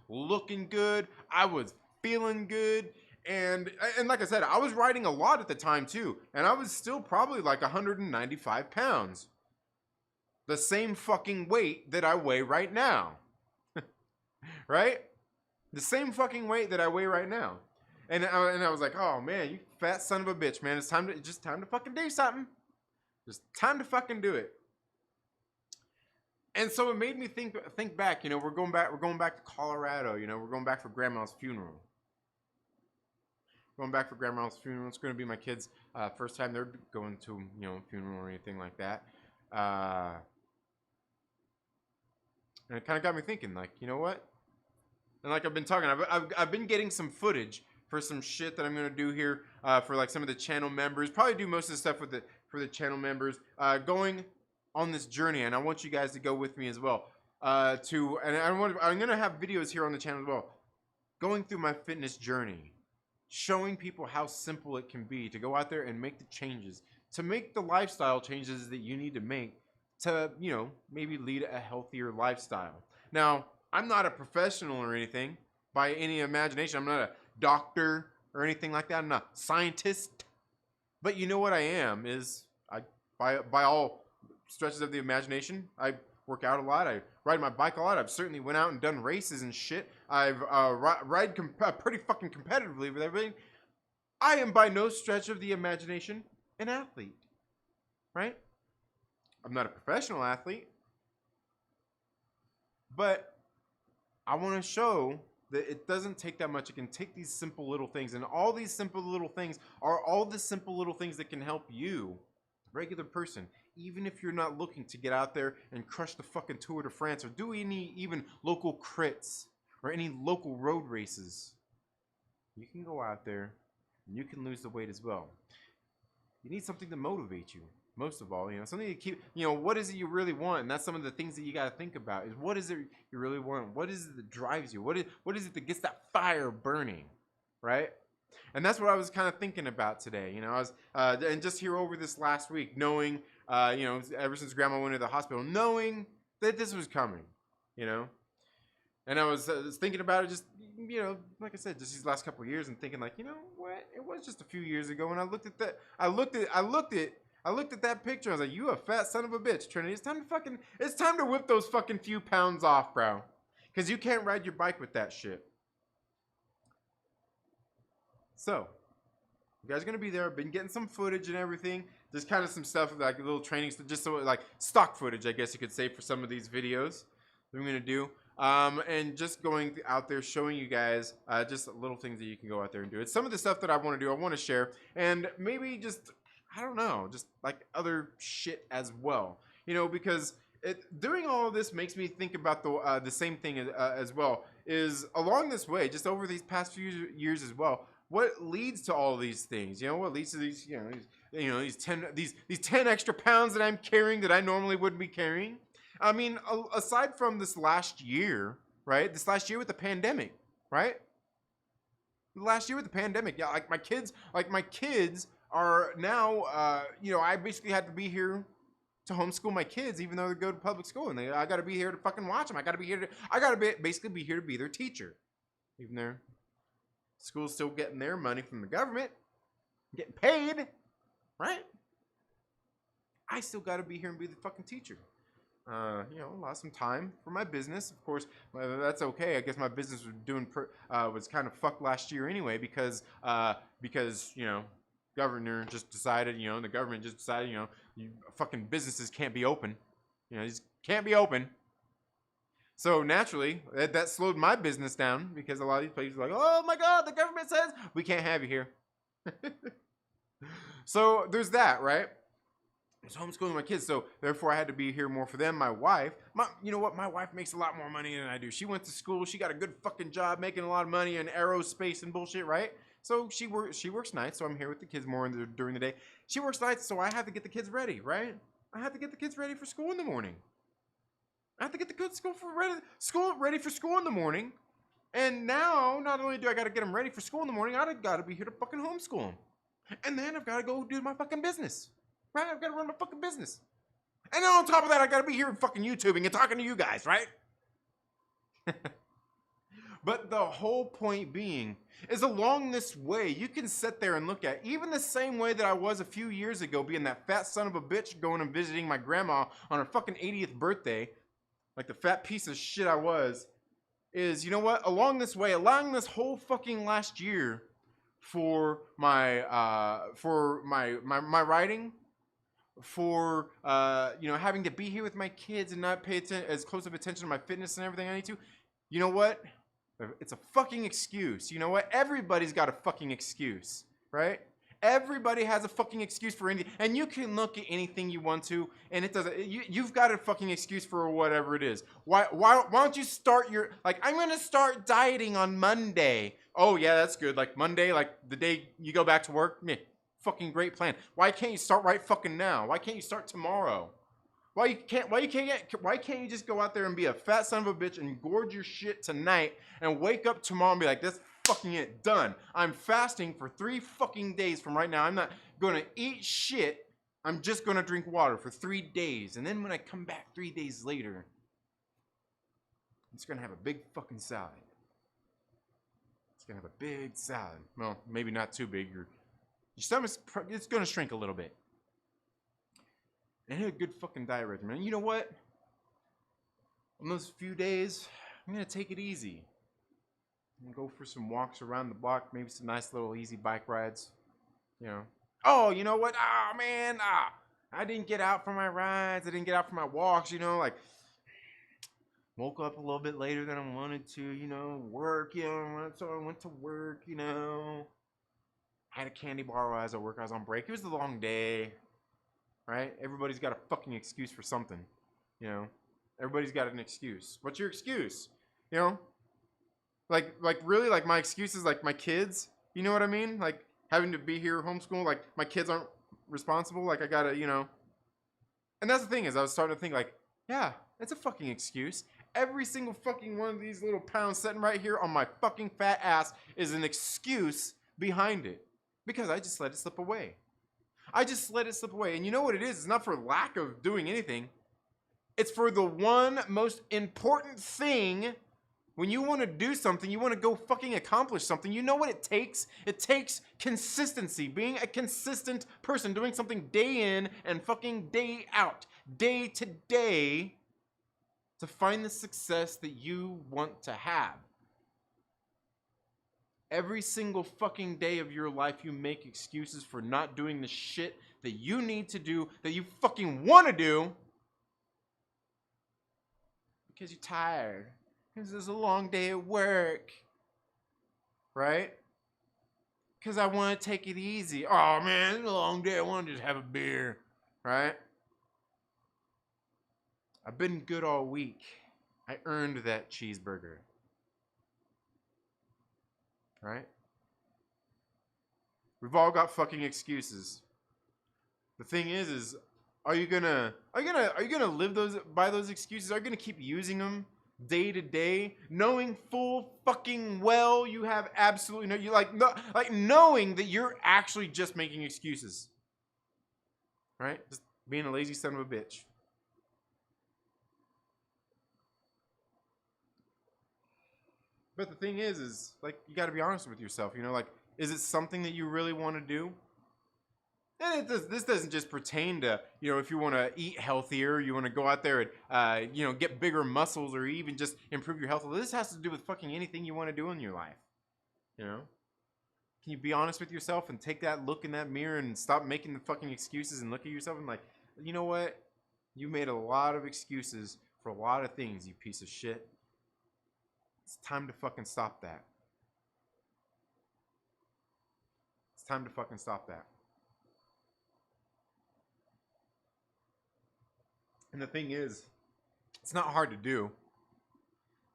looking good. I was feeling good. And like I said, I was riding a lot at the time too. And I was still probably like 195 pounds. The same fucking weight that I weigh right now. Right? The same fucking weight that I weigh right now. And I was like, oh man, you fat son of a bitch, man. It's time to fucking do something. Just time to fucking do it. And so it made me think back, you know, we're going back to Colorado, you know, we're going back for grandma's funeral. It's going to be my kids' first time they're going to, you know, a funeral or anything like that. And it kind of got me thinking, like, you know what? And like I've been talking, I've been getting some footage for some shit that I'm gonna do here for like some of the channel members. Probably do most of the stuff for the channel members. Going on this journey, and I want you guys to go with me as well. I'm gonna have videos here on the channel as well, going through my fitness journey, showing people how simple it can be to go out there and make the changes, to make the lifestyle changes that you need to make to, you know, maybe lead a healthier lifestyle. Now, I'm not a professional or anything by any imagination. I'm not a doctor or anything like that. I'm not a scientist. But you know what I am is, by all stretches of the imagination, I work out a lot. I ride my bike a lot. I've certainly went out and done races and shit. I've ride pretty fucking competitively with everything. I am by no stretch of the imagination an athlete. right? I'm not a professional athlete, but I want to show that it doesn't take that much. It can take these simple little things, and all these simple little things are all the simple little things that can help you, regular person, even if you're not looking to get out there and crush the fucking Tour de France or do any even local crits or any local road races. You can go out there and you can lose the weight as well. You need something to motivate you. Most of all, something to keep, what is it you really want? And that's some of the things that you got to think about is what is it you really want? What is it that drives you? What is it that gets that fire burning, right? And that's what I was kind of thinking about today. I was, and just here over this last week, knowing, ever since Grandma went to the hospital, knowing that this was coming, And I was thinking about it just, like I said, just these last couple of years and thinking like, what? It was just a few years ago. And I looked at that. I looked at that picture. I was like, you a fat son of a bitch, Trinity. It's time to whip those fucking few pounds off, bro. Because you can't ride your bike with that shit. So, you guys are going to be there. I've been getting some footage and everything. There's kind of some stuff like a little training, just so like stock footage, I guess you could say, for some of these videos that I'm going to do. And just going out there showing you guys just little things that you can go out there and do. It's some of the stuff that I want to do, I want to share. And maybe just, I don't know, just like other shit as well. Because doing all of this makes me think about the same thing as well. Is along this way, just over these past few years as well, what leads to all these things? What leads to these, these 10 extra pounds that I'm carrying that I normally wouldn't be carrying? I mean, aside from this last year, right? This last year with the pandemic, right? Last year with the pandemic, yeah. Like my kids are now, I basically had to be here to homeschool my kids, even though they go to public school, and I got to be here to fucking watch them. I got to basically be here to be their teacher, even though school's still getting their money from the government, getting paid, right? I still got to be here and be the fucking teacher. Lost some time for my business. Of course, that's okay. I guess my business was kind of fucked last year anyway because governor just decided, the government just decided, fucking businesses can't be open. These can't be open. So naturally, that slowed my business down because a lot of these places are like, oh my God, the government says we can't have you here. So there's that, right? I was homeschooling my kids, so therefore I had to be here more for them. My wife, you know what? My wife makes a lot more money than I do. She went to school. She got a good fucking job, making a lot of money in aerospace and bullshit, right? So she works nights, so I'm here with the kids more during the day. She works nights, so I have to get the kids ready, right? I have to get the kids ready for school in the morning. I have to get the kids ready for school in the morning. And now, not only do I got to get them ready for school in the morning, I got to be here to fucking homeschool them. And then I've got to go do my fucking business. Right? I've got to run my fucking business. And then on top of that, I got to be here fucking YouTubing and talking to you guys, right? But the whole point being is along this way, you can sit there and look at even the same way that I was a few years ago, being that fat son of a bitch going and visiting my grandma on her fucking 80th birthday, like the fat piece of shit I was, is, you know what? Along this way, allowing this whole fucking last year for my writing, for having to be here with my kids and not pay as close of attention to my fitness and everything I need to. You know what? It's a fucking excuse. You know what? Everybody's got a fucking excuse, right? Everybody has a fucking excuse for anything, and you can look at anything you want to, and it doesn't. You've got a fucking excuse for whatever it is. Why don't you start your I'm gonna start dieting on Monday? Oh yeah, that's good. Like Monday, like the day you go back to work. Meh. Fucking great plan. Why can't you start right fucking now? Why can't you start tomorrow? Why can't you just go out there and be a fat son of a bitch and gorge your shit tonight and wake up tomorrow and be like, that's fucking it, done. I'm fasting for 3 fucking days from right now. I'm not gonna eat shit. I'm just gonna drink water for 3 days. And then when I come back 3 days later, I'm just gonna have a big fucking salad. It's gonna have a big salad. Well, maybe not too big. Your stomach's it's gonna shrink a little bit. And hit a good fucking diet regimen. And you know what? On those few days, I'm gonna take it easy. I'm gonna go for some walks around the block, maybe some nice little easy bike rides. Oh, you know what? I didn't get out for my rides. I didn't get out for my walks, you know, like woke up a little bit later than I wanted to, you know, work, you know, so I went to work, you know. Had a candy bar while I was at work. I was on break. It was a long day, right? Everybody's got a fucking excuse for something, you know. Everybody's got an excuse. What's your excuse? You know, like really, like my excuse is like my kids. You know what I mean? Like having to be here homeschool. Like my kids aren't responsible. Like I gotta, you know. And that's the thing is, I was starting to think like, yeah, that's a fucking excuse. Every single fucking one of these little pounds sitting right here on my fucking fat ass is an excuse behind it. Because I just let it slip away. I just let it slip away. And you know what it is? It's not for lack of doing anything. It's for the one most important thing. When you want to do something, you want to go fucking accomplish something. You know what it takes? It takes consistency. Being a consistent person. Doing something day in and fucking day out. Day to day. To find the success that you want to have. Every single fucking day of your life, you make excuses for not doing the shit that you need to do, that you fucking want to do, because you're tired. Because it's a long day at work. Right? Because I want to take it easy. Oh man, it's a long day. I want to just have a beer. Right? I've been good all week. I earned that cheeseburger. Right? We've all got fucking excuses. The thing is are you gonna live by those excuses? Are you gonna keep using them day to day, knowing full fucking well you have absolutely no, you like knowing that you're actually just making excuses, right? Just being a lazy son of a bitch. But the thing is like you got to be honest with yourself. You know, like is it something that you really want to do? And this doesn't just pertain to, you know, if you want to eat healthier, you want to go out there and, you know, get bigger muscles or even just improve your health. This has to do with fucking anything you want to do in your life. You know? Can you be honest with yourself and take that look in that mirror and stop making the fucking excuses and look at yourself and like, you know what? You made a lot of excuses for a lot of things, you piece of shit. It's time to fucking stop that. It's time to fucking stop that. And the thing is, it's not hard to do.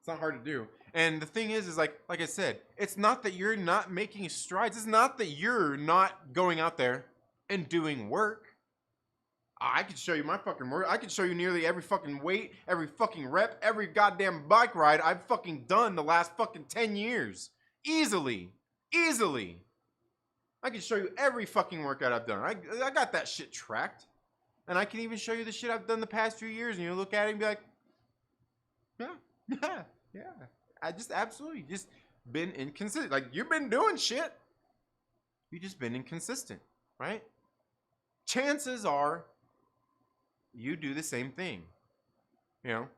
It's not hard to do. And the thing is like I said, it's not that you're not making strides. It's not that you're not going out there and doing work. I could show you my fucking work. I could show you nearly every fucking weight, every fucking rep, every goddamn bike ride I've fucking done the last fucking 10 years. Easily. Easily. I can show you every fucking workout I've done. I got that shit tracked. And I can even show you the shit I've done the past few years. And you look at it and be like, yeah. I just absolutely just been inconsistent. Like, you've been doing shit. You just been inconsistent, right? Chances are you do the same thing. You know,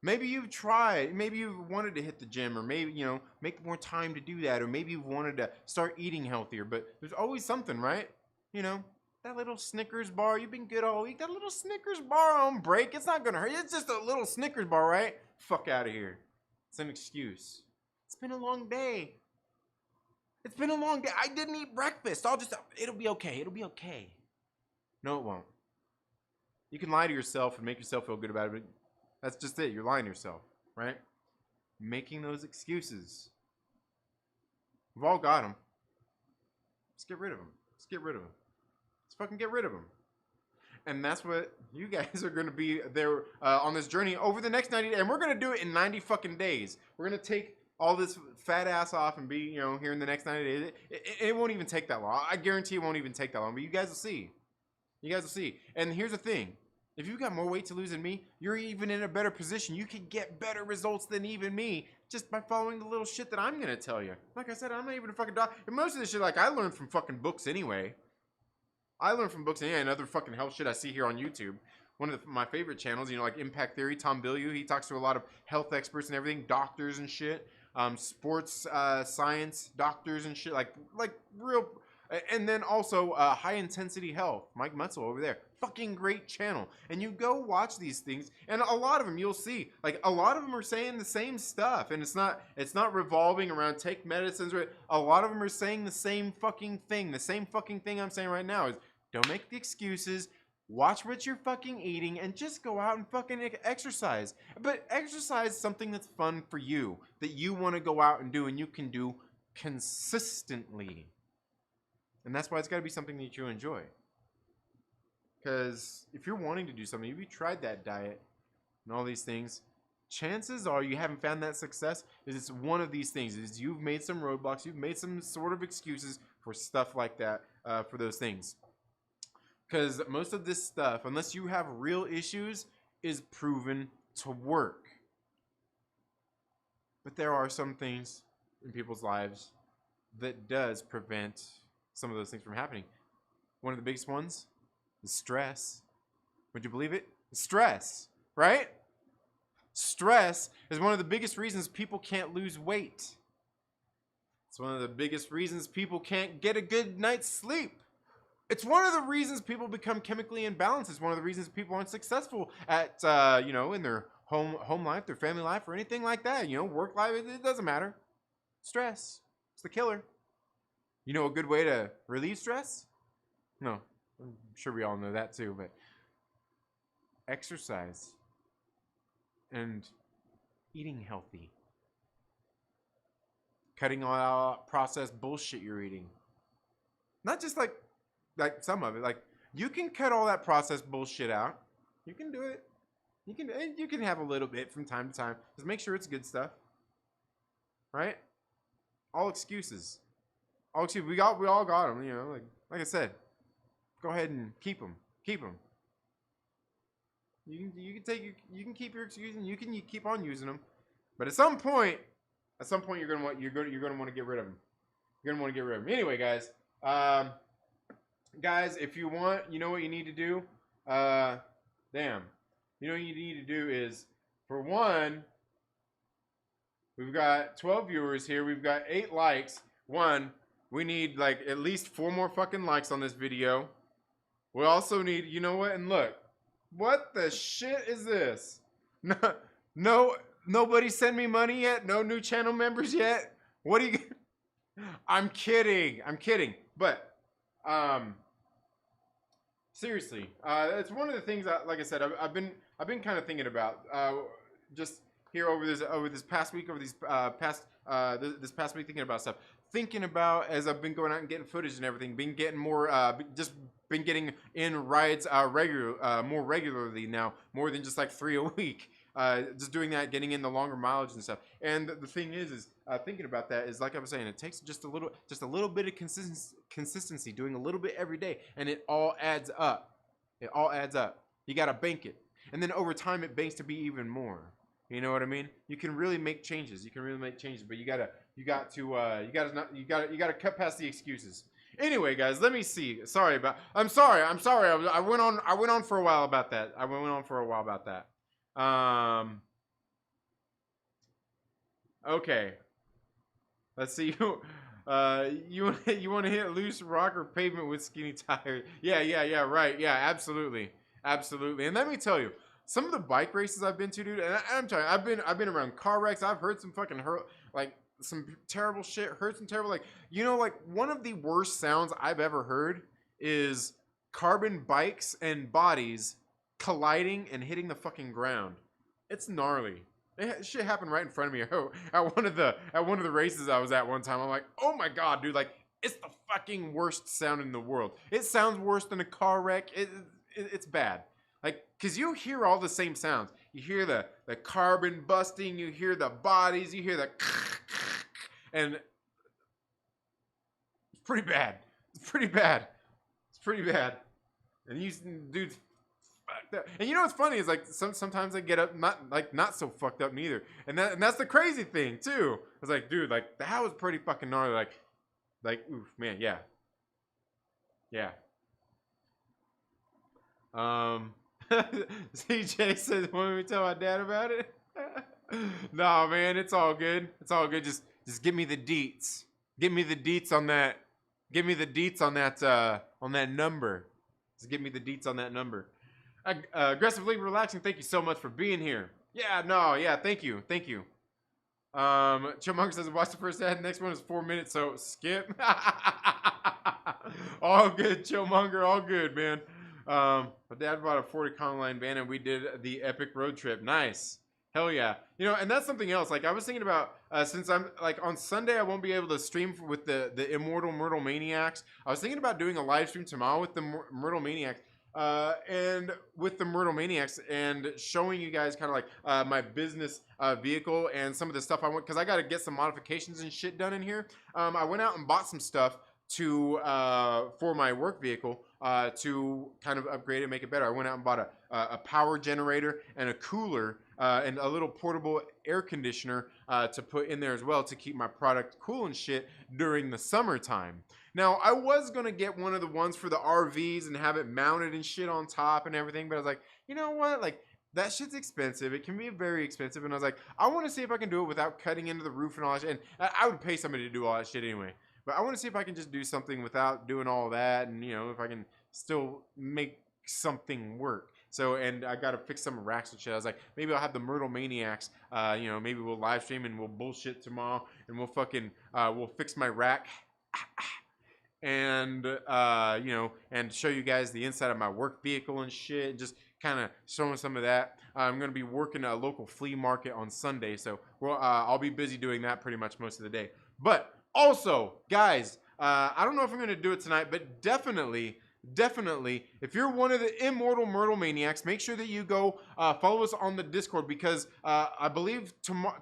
maybe you've tried, maybe you've wanted to hit the gym, or maybe, you know, make more time to do that, or maybe you've wanted to start eating healthier, but there's always something, right? You know, that little Snickers bar, you've been good all week, that little Snickers bar on break, it's not gonna hurt. It's just a little Snickers bar, right? Fuck out of here. It's an excuse. It's been a long day. It's been a long day. I didn't eat breakfast. It'll be okay. It'll be okay. No, it won't. You can lie to yourself and make yourself feel good about it, but that's just it. You're lying to yourself, right? Making those excuses. We've all got them. Let's get rid of them. Let's get rid of them. Let's fucking get rid of them. And that's what you guys are going to be there on this journey over the next 90 days. And we're going to do it in 90 fucking days. We're going to take all this fat ass off and be, you know, here in the next 90 days. It won't even take that long. I guarantee it won't even take that long. But you guys will see. You guys will see. And here's the thing. If you've got more weight to lose than me, you're even in a better position. You can get better results than even me just by following the little shit that I'm going to tell you. Like I said, I'm not even a fucking doctor. And most of this shit, like, I learned from fucking books anyway. I learn from books and other fucking health shit I see here on YouTube. One of my favorite channels, you know, like Impact Theory, Tom Bilyeu, he talks to a lot of health experts and everything, doctors and shit, sports science doctors and shit, like real And then also High Intensity Health, Mike Mutzel over there, fucking great channel. And you go watch these things, and a lot of them you'll see, like a lot of them are saying the same stuff, and it's not revolving around take medicines. A lot of them are saying the same fucking thing. The same fucking thing I'm saying right now is don't make the excuses. Watch what you're fucking eating and just go out and fucking exercise. But exercise something that's fun for you, that you want to go out and do and you can do consistently. And that's why it's got to be something that you enjoy. Because if you're wanting to do something, if you tried that diet and all these things, chances are you haven't found that success. Is it's one of these things. Is you've made some roadblocks, you've made some sort of excuses for stuff like that, for those things. Because most of this stuff, unless you have real issues, is proven to work. But there are some things in people's lives that does prevent some of those things from happening. One of the biggest ones is stress. Would you believe it? Stress, right? Stress is one of the biggest reasons people can't lose weight. It's one of the biggest reasons people can't get a good night's sleep. It's one of the reasons people become chemically imbalanced. It's one of the reasons people aren't successful at, in their home life, their family life, or anything like that. Work life, it doesn't matter. Stress, it's the killer. You know a good way to relieve stress? No, I'm sure we all know that too, but exercise and eating healthy. Cutting all out processed bullshit you're eating. Not just like some of it. Like, you can cut all that processed bullshit out. You can do it. You can have a little bit from time to time. Just make sure it's good stuff. Right? All excuses. All excuses. We all got them. Like I said, go ahead and keep them. Keep them. You can keep your excuses and you can keep on using them. But at some point you're gonna want to get rid of them. You're gonna want to get rid of them. Anyway, guys. Guys, if you want, you know what you need to do? You know what you need to do is, for one, we've got 12 viewers here. We've got 8 likes. One, we need like at least 4 more fucking likes on this video. We also need, you know what? And look, what the shit is this? No, nobody sent me money yet. No new channel members yet. What are you? I'm kidding. But seriously, it's one of the things that, like I said, I've been kind of thinking about just here over this past week, this past week, thinking about stuff. Thinking about, as I've been going out and getting footage and everything, been getting in rides more regularly now, more than just like 3 a week. Just doing that, getting in the longer mileage and stuff. And the thing is thinking about that is, like I was saying, it takes just a little bit of consistency, doing a little bit every day, and it all adds up. It all adds up. You gotta bank it, and then over time it banks to be even more. You know what I mean? You can really make changes. But you gotta cut past the excuses. Anyway, guys, let me see. I'm sorry. I went on for a while about that. Okay. Let's see. You want to hit loose rock or pavement with skinny tires? Yeah. Right. Yeah. Absolutely. And let me tell you, some of the bike races I've been to, dude, and I'm telling you, I've been around car wrecks. I've heard some fucking some terrible shit. Heard some terrible, one of the worst sounds I've ever heard is carbon bikes and bodies colliding and hitting the fucking ground. It's gnarly. Shit happened right in front of me at one of the races I was at one time. I'm like, oh my god, dude! Like, it's the fucking worst sound in the world. It sounds worse than a car wreck. It's bad. Like, cause you hear all the same sounds. You hear the carbon busting. You hear the bodies. You hear the and it's pretty bad. And these dudes. And you know what's funny is, like, sometimes I get up not so fucked up neither, and that's the crazy thing too. I was like, dude, like, that was pretty fucking gnarly. Like oof, man, yeah. CJ says, "Want me to tell my dad about it?" No, man, it's all good. Just give me the deets. Give me the deets on that Give me the deets on that number. Just give me the deets on that number. Aggressively relaxing. Thank you so much for being here. Yeah, no, yeah, thank you. Chillmonger says watch the first ad. Next one is 4 minutes, so skip. All good, Chillmonger. All good, man. My dad bought a 40 Econoline line van and we did the epic road trip. Nice. Hell yeah. You know, and that's something else. Like I was thinking about since I'm like on Sunday I won't be able to stream with the Immortal Myrtle Maniacs. I was thinking about doing a live stream tomorrow with the Myrtle Maniacs. And with the Myrtle Maniacs and showing you guys kind of like my business vehicle and some of the stuff I want, because I got to get some modifications and shit done in here. I went out and bought some stuff to for my work vehicle to kind of upgrade it, make it better. I went out and bought a power generator and a cooler and a little portable air conditioner to put in there as well to keep my product cool and shit during the summertime. Now, I was going to get one of the ones for the RVs and have it mounted and shit on top and everything, but I was like, you know what? Like, that shit's expensive. It can be very expensive. And I was like, I want to see if I can do it without cutting into the roof and all that shit. And I would pay somebody to do all that shit anyway. But I want to see if I can just do something without doing all that. And, you know, if I can still make something work. So, and I got to fix some racks and shit. I was like, maybe I'll have the Myrtle Maniacs. You know, maybe we'll live stream and we'll bullshit tomorrow. And we'll fucking, we'll fix my rack. And you know, and show you guys the inside of my work vehicle and shit, just kind of showing some of that. I'm going to be working at a local flea market on Sunday, so I'll be busy doing that pretty much most of the day. But also, guys, I don't know if I'm going to do it tonight, but definitely, if you're one of the Immortal Myrtle Maniacs, make sure that you go follow us on the Discord, because I believe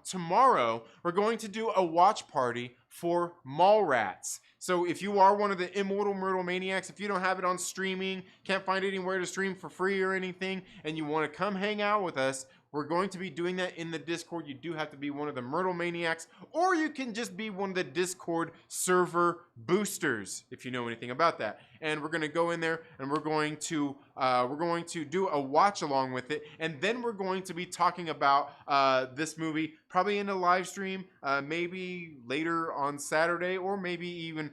tomorrow we're going to do a watch party for Mallrats. So if you are one of the Immortal Myrtle Maniacs, if you don't have it on streaming, can't find anywhere to stream for free or anything, and you want to come hang out with us, we're going to be doing that in the Discord. You do have to be one of the Myrtle Maniacs, or you can just be one of the Discord server boosters, if you know anything about that. And we're going to go in there, and we're going to do a watch along with it, and then we're going to be talking about this movie probably in a live stream, maybe later on Saturday, or maybe even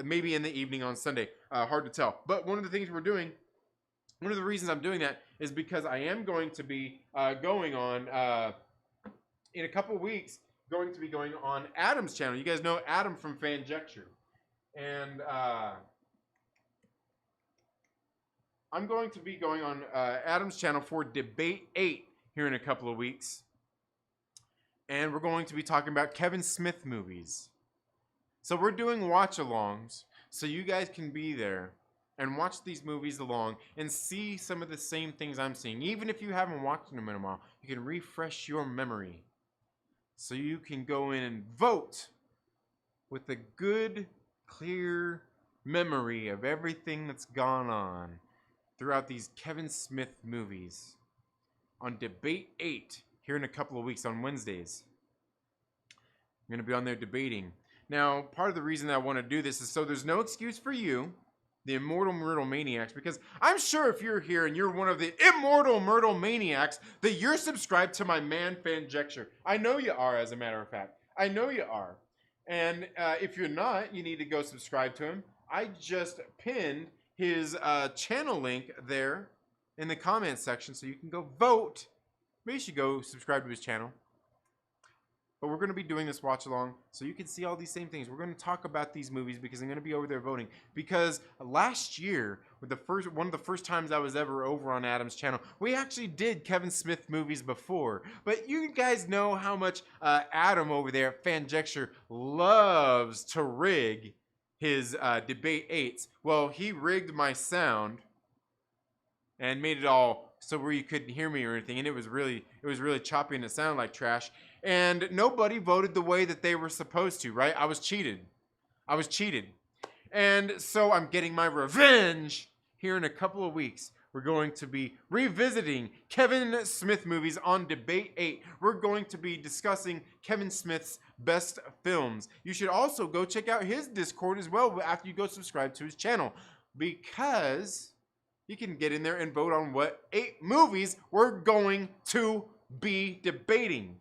maybe in the evening on Sunday. Hard to tell. But one of the things we're doing, one of the reasons I'm doing that is because I am going to be going on, in a couple weeks, going to be going on Adam's channel. You guys know Adam from Fanjecture. And I'm going to be going on Adam's channel for Debate 8 here in a couple of weeks. And we're going to be talking about Kevin Smith movies. So we're doing watch-alongs, so you guys can be there and watch these movies along and see some of the same things I'm seeing. Even if you haven't watched them in a while, you can refresh your memory. So you can go in and vote with a good, clear memory of everything that's gone on throughout these Kevin Smith movies on Debate 8 here in a couple of weeks on Wednesdays. I'm going to be on there debating. Now, part of the reason that I want to do this is so there's no excuse for you, the Immortal Myrtle Maniacs, because I'm sure if you're here and you're one of the Immortal Myrtle Maniacs, that you're subscribed to my man Fanjecture. I know you are, as a matter of fact. I know you are. And if you're not, you need to go subscribe to him. I just pinned his channel link there in the comments section, so you can go vote. Maybe you should go subscribe to his channel. But we're going to be doing this watch along so you can see all these same things. We're going to talk about these movies because I'm going to be over there voting. Because last year, with one of the first times I was ever over on Adam's channel, we actually did Kevin Smith movies before. But you guys know how much Adam over there at Fanjecture loves to rig his Debate 8s. Well, he rigged my sound and made it all so where you couldn't hear me or anything, and it was really choppy and it sounded like trash. And nobody voted the way that they were supposed to, right? I was cheated. And so I'm getting my revenge here in a couple of weeks. We're going to be revisiting Kevin Smith movies on Debate 8. We're going to be discussing Kevin Smith's best films. You should also go check out his Discord as well after you go subscribe to his channel, because you can get in there and vote on what 8 movies we're going to be debating.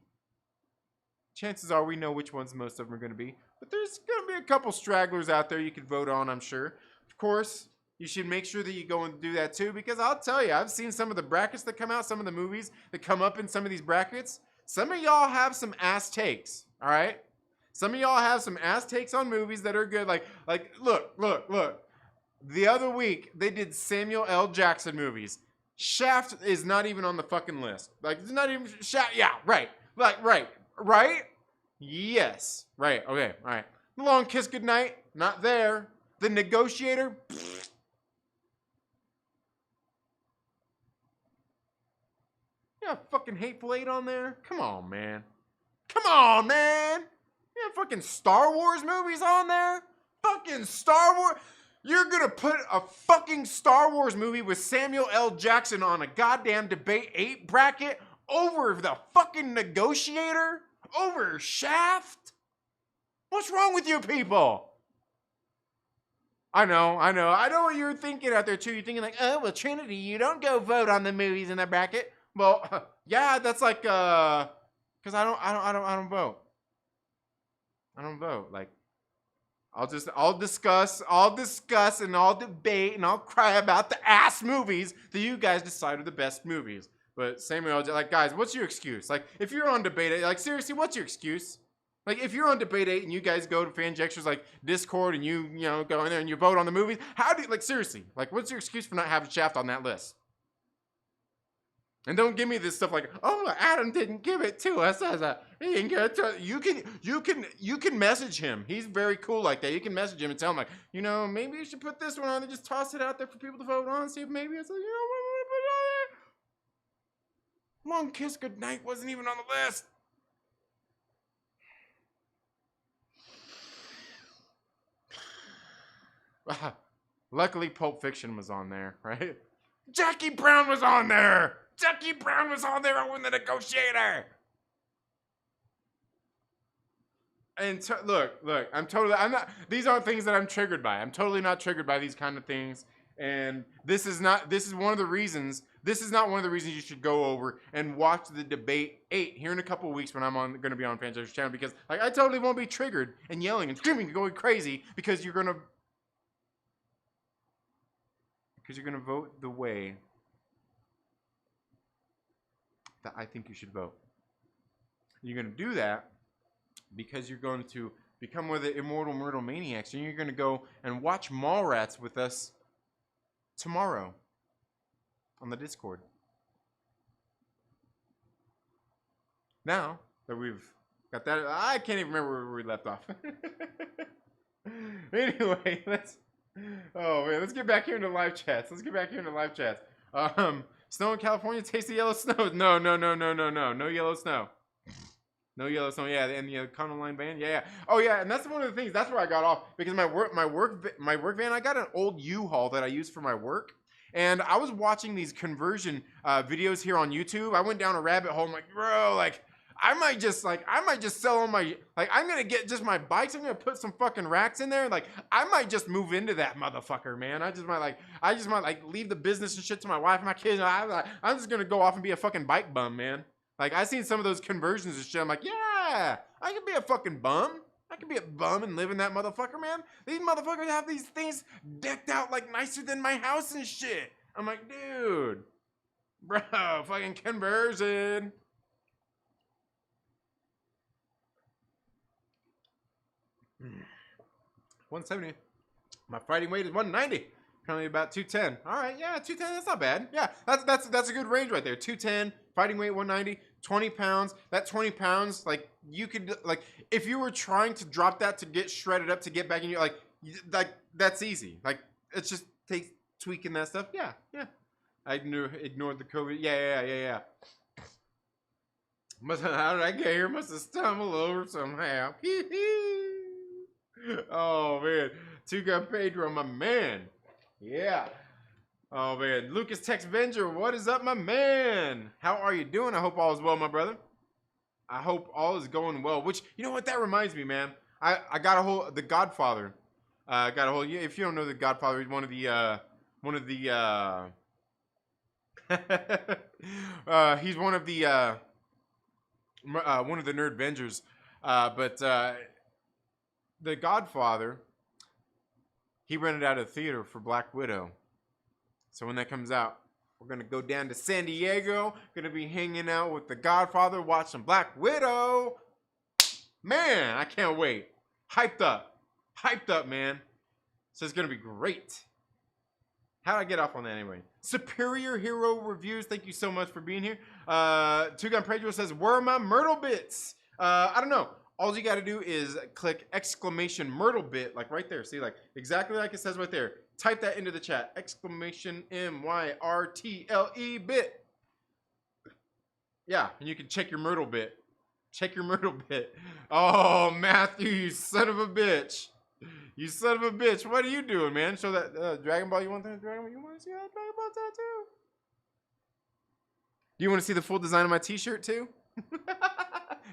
Chances are we know which ones most of them are going to be, But there's going to be a couple stragglers out there you could vote on, I'm sure. Of course, you should make sure that you go and do that too, because I'll tell you, I've seen some of the brackets that come out, some of the movies that come up in some of these brackets. Some of y'all have some ass takes, all right? Some of y'all have some ass takes on movies that are good. Like, look. The other week, they did Samuel L. Jackson movies. Shaft is not even on the fucking list. Like, it's not even Shaft. Yeah, right. Like, right? Yes. Right. Okay. All right. The Long Kiss Goodnight, not there. The Negotiator. Pfft. You got fucking Hateful Eight on there? Come on, man. You got fucking Star Wars movies on there? Fucking Star Wars. You're gonna put a fucking Star Wars movie with Samuel L. Jackson on a goddamn Debate 8 bracket over the fucking Negotiator? Over Shaft? What's wrong with you people? I know what you're thinking out there too. You're thinking like, oh, well, Trinity, you don't go vote on the movies in that bracket. Well, yeah, that's like, because I don't vote. I don't vote. Like, I'll discuss and I'll debate and I'll cry about the ass movies that you guys decide are the best movies. But Samuel, like, guys, what's your excuse? Like, if you're on Debate 8, like, seriously, what's your excuse? Like, if you're on Debate 8 and you guys go to Fanjecture's, like, Discord and you know, go in there and you vote on the movies, how do you, like, seriously, like, what's your excuse for not having Shaft on that list? And don't give me this stuff like, oh, Adam didn't give it to us as a, he didn't give it to us. You can message him. He's very cool like that. You can message him and tell him like, you know, maybe you should put this one on and just toss it out there for people to vote on and see if maybe it's like, you know, what we put on there. Long Kiss Goodnight wasn't even on the list. Luckily, Pulp Fiction was on there, right? Jackie Brown was on there. Jackie Brown was on there on The Negotiator. And look, I'm not, these aren't things that I'm triggered by. I'm totally not triggered by these kind of things. And this is not one of the reasons you should go over and watch the Debate 8 here in a couple of weeks when I'm going to be on Fanjecture's channel, because like I totally won't be triggered and yelling and screaming and going crazy because you're going to vote the way that I think you should vote. You're going to do that because you're going to become one of the immortal Myrtle Maniacs, and you're going to go and watch Mallrats with us tomorrow on the Discord. Now that we've got that, I can't even remember where we left off. Anyway, let's get back here into live chats. Snow in California, taste the yellow snow. No yellow snow. No yellow snow. Yeah, and the Econo Line van. Yeah. Oh yeah, and that's one of the things. That's where I got off, because my work van. I got an old U-Haul that I use for my work, and I was watching these conversion videos here on YouTube. I went down a rabbit hole. I'm like, bro, like I might just sell all my, like, I'm gonna get just my bikes. I'm gonna put some fucking racks in there. Like, I might just move into that motherfucker, man. I just might leave the business and shit to my wife and my kids. I'm just gonna go off and be a fucking bike bum, man. Like, I seen some of those conversions and shit. I'm like, yeah, I can be a fucking bum. I can be a bum and live in that motherfucker, man. These motherfuckers have these things decked out like nicer than my house and shit. I'm like, dude, bro, fucking conversion. 170. My fighting weight is 190. Currently about 210. All right, yeah, 210. That's not bad. Yeah, that's a good range right there. 210, fighting weight 190, 20 pounds. That 20 pounds, like, you could, like, if you were trying to drop that to get shredded up to get back in your, like that's easy. Like, it's just takes tweaking that stuff. Yeah. I ignored the COVID. Yeah. How did I get here? Must have stumbled over somehow. Oh man, Tuca Pedro, my man. Yeah. Oh man, Lucas Texvenger, what is up, my man? How are you doing? I hope all is well, my brother. I hope all is going well. Which, you know what? That reminds me, man. I got a hold the Godfather. Got a hold. If you don't know the Godfather, he's one of the he's one of the Nerd Vengers. But the Godfather, he rented out a theater for Black Widow. So when that comes out, we're going to go down to San Diego. Going to be hanging out with the Godfather, watching Black Widow. Man, I can't wait. Hyped up. Hyped up, man. So it's going to be great. How did I get off on that anyway? Superior Hero Reviews, thank you so much for being here. Two Gun Pedro says, where are my Myrtle bits? I don't know. All you got to do is click exclamation Myrtle bit, like right there. See, like exactly like it says right there. Type that into the chat. Exclamation MYRTLE bit. Yeah, and you can check your Myrtle bit. Check your Myrtle bit. Oh, Matthew, you son of a bitch. You son of a bitch. What are you doing, man? Show that Dragon Ball. You want that Dragon Ball? You want to see that Dragon Ball tattoo? Do you want to see the full design of my t-shirt too?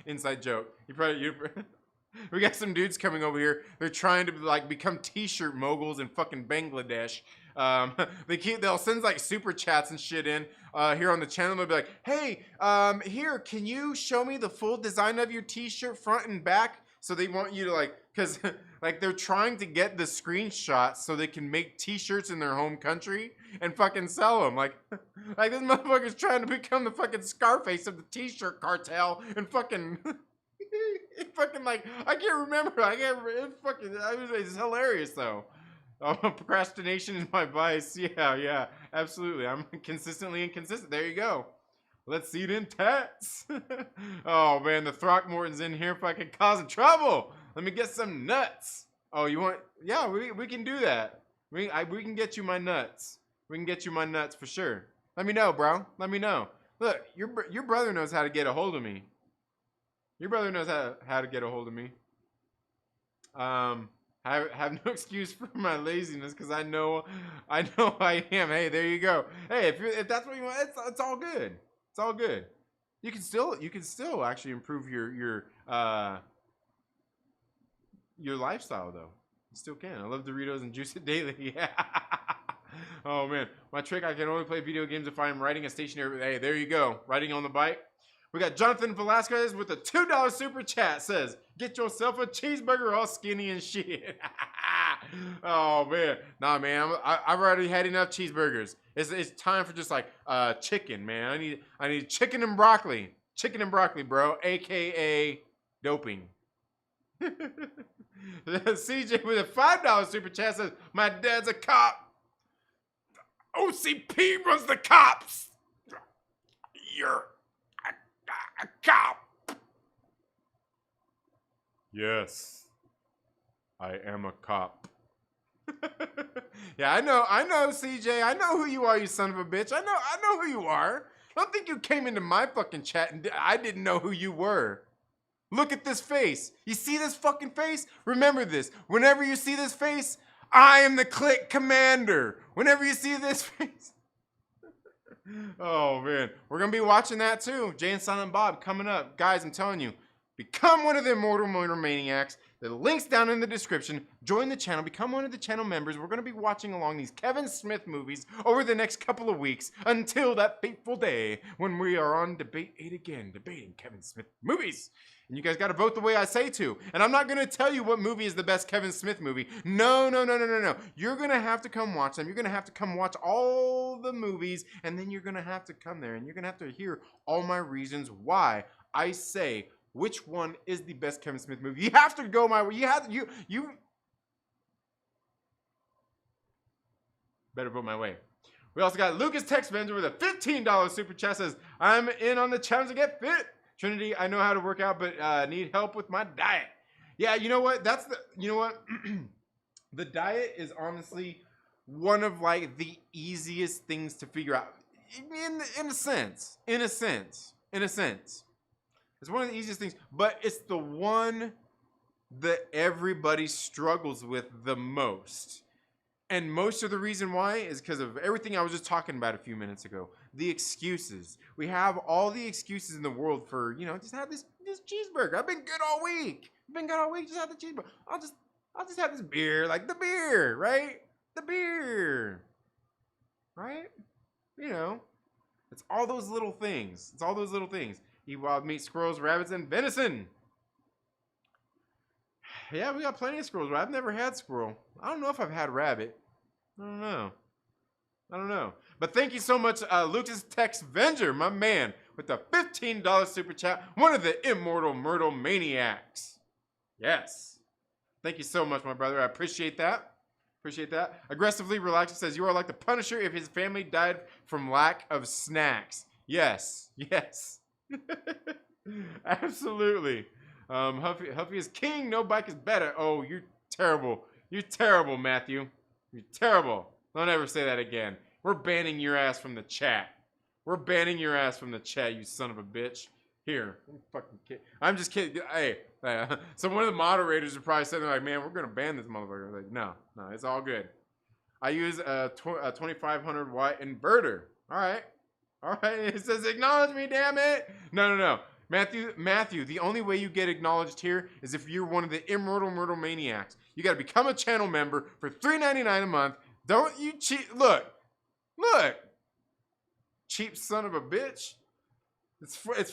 Inside joke. We got some dudes coming over here. They're trying to like become t-shirt moguls in fucking Bangladesh. They'll send like super chats and shit in here on the channel. They'll be like, hey, here, can you show me the full design of your t-shirt front and back? So they want you to like, cause like they're trying to get the screenshots so they can make t-shirts in their home country and fucking sell them. Like this motherfucker's trying to become the fucking Scarface of the t-shirt cartel and fucking, fucking like, I can't remember. It's hilarious though. Oh, procrastination is my vice. Yeah, absolutely. I'm consistently inconsistent. There you go. Let's see it in tats. Oh man, the Throckmorton's in here fucking causing trouble. Let me get some nuts. Oh, you want? Yeah, we can do that. We can get you my nuts. We can get you my nuts for sure. Let me know, bro. Let me know. Look, your brother knows how to get a hold of me. Your brother knows how to get a hold of me. I have no excuse for my laziness because I know I am. Hey, there you go. Hey, if that's what you want, it's all good. It's all good. You can still actually improve your lifestyle though. You still can. I love Doritos and juice it daily. Yeah. Oh man, my trick, I can only play video games if I'm riding a stationary. Hey, there you go. Riding on the bike. We got Jonathan Valasquez with a $2 super chat. Says, get yourself a cheeseburger all skinny and shit. Oh man, nah man, I've already had enough cheeseburgers. It's time for just like chicken, man. I need chicken and broccoli, bro, aka doping. CJ with a $5 super chat says, my dad's a cop. OCP runs the cops. You're a cop. Yes, I am a cop. Yeah, I know, CJ. I know who you are, you son of a bitch. I know who you are. Don't think you came into my fucking chat and I didn't know who you were. Look at this face. You see this fucking face? Remember this. Whenever you see this face, I am the click commander. Whenever you see this face. Oh, man. We're going to be watching that too. Jay and Silent Bob coming up. Guys, I'm telling you, become one of the Immortal Maniacs. The link's down in the description. Join the channel. Become one of the channel members. We're going to be watching along these Kevin Smith movies over the next couple of weeks until that fateful day when we are on Debate 8 again, debating Kevin Smith movies. And you guys got to vote the way I say to. And I'm not going to tell you what movie is the best Kevin Smith movie. No. You're going to have to come watch them. You're going to have to come watch all the movies. And then you're going to have to come there. And you're going to have to hear all my reasons why I say which one is the best Kevin Smith movie. You have to go my way. You have to, you better vote my way. We also got Lucas Texvenger with a $15 super chat. Says, I'm in on the challenge to get fit. Trinity, I know how to work out, but need help with my diet. Yeah, you know what? You know what? The diet is honestly one of like the easiest things to figure out. In a sense. It's one of the easiest things, but it's the one that everybody struggles with the most. And most of the reason why is because of everything I was just talking about a few minutes ago. The excuses. We have all the excuses in the world for, just have this cheeseburger. I've been good all week. Just have the cheeseburger. I'll just have this beer, like the beer, right? The beer. Right? It's all those little things. Eat wild meat, squirrels, rabbits, and venison. Yeah, we got plenty of squirrels. But I've never had squirrel. I don't know if I've had rabbit. I don't know. I don't know. But thank you so much, Lucas Texvenger, my man, with the $15 super chat. One of the immortal Myrtle Maniacs. Yes. Thank you so much, my brother. I appreciate that. Appreciate that. Aggressively Relaxed says, you are like the Punisher if his family died from lack of snacks. Yes. Yes. Absolutely. Huffy is king. No bike is better. Oh, you're terrible. You're terrible, Matthew. You're terrible. Don't ever say that again. We're banning your ass from the chat. We're banning your ass from the chat, you son of a bitch. Here. I'm fucking kidding. I'm just kidding. Hey. So one of the moderators would probably say, like, man, we're going to ban this motherfucker. Like, no, it's all good. I use a 2500 watt inverter. All right. All right. It says, acknowledge me, damn it. No. Matthew, the only way you get acknowledged here is if you're one of the immortal Myrtle Maniacs. You got to become a channel member for $3.99 a month. Don't you cheat. Look. Cheap son of a bitch. It's $4. It's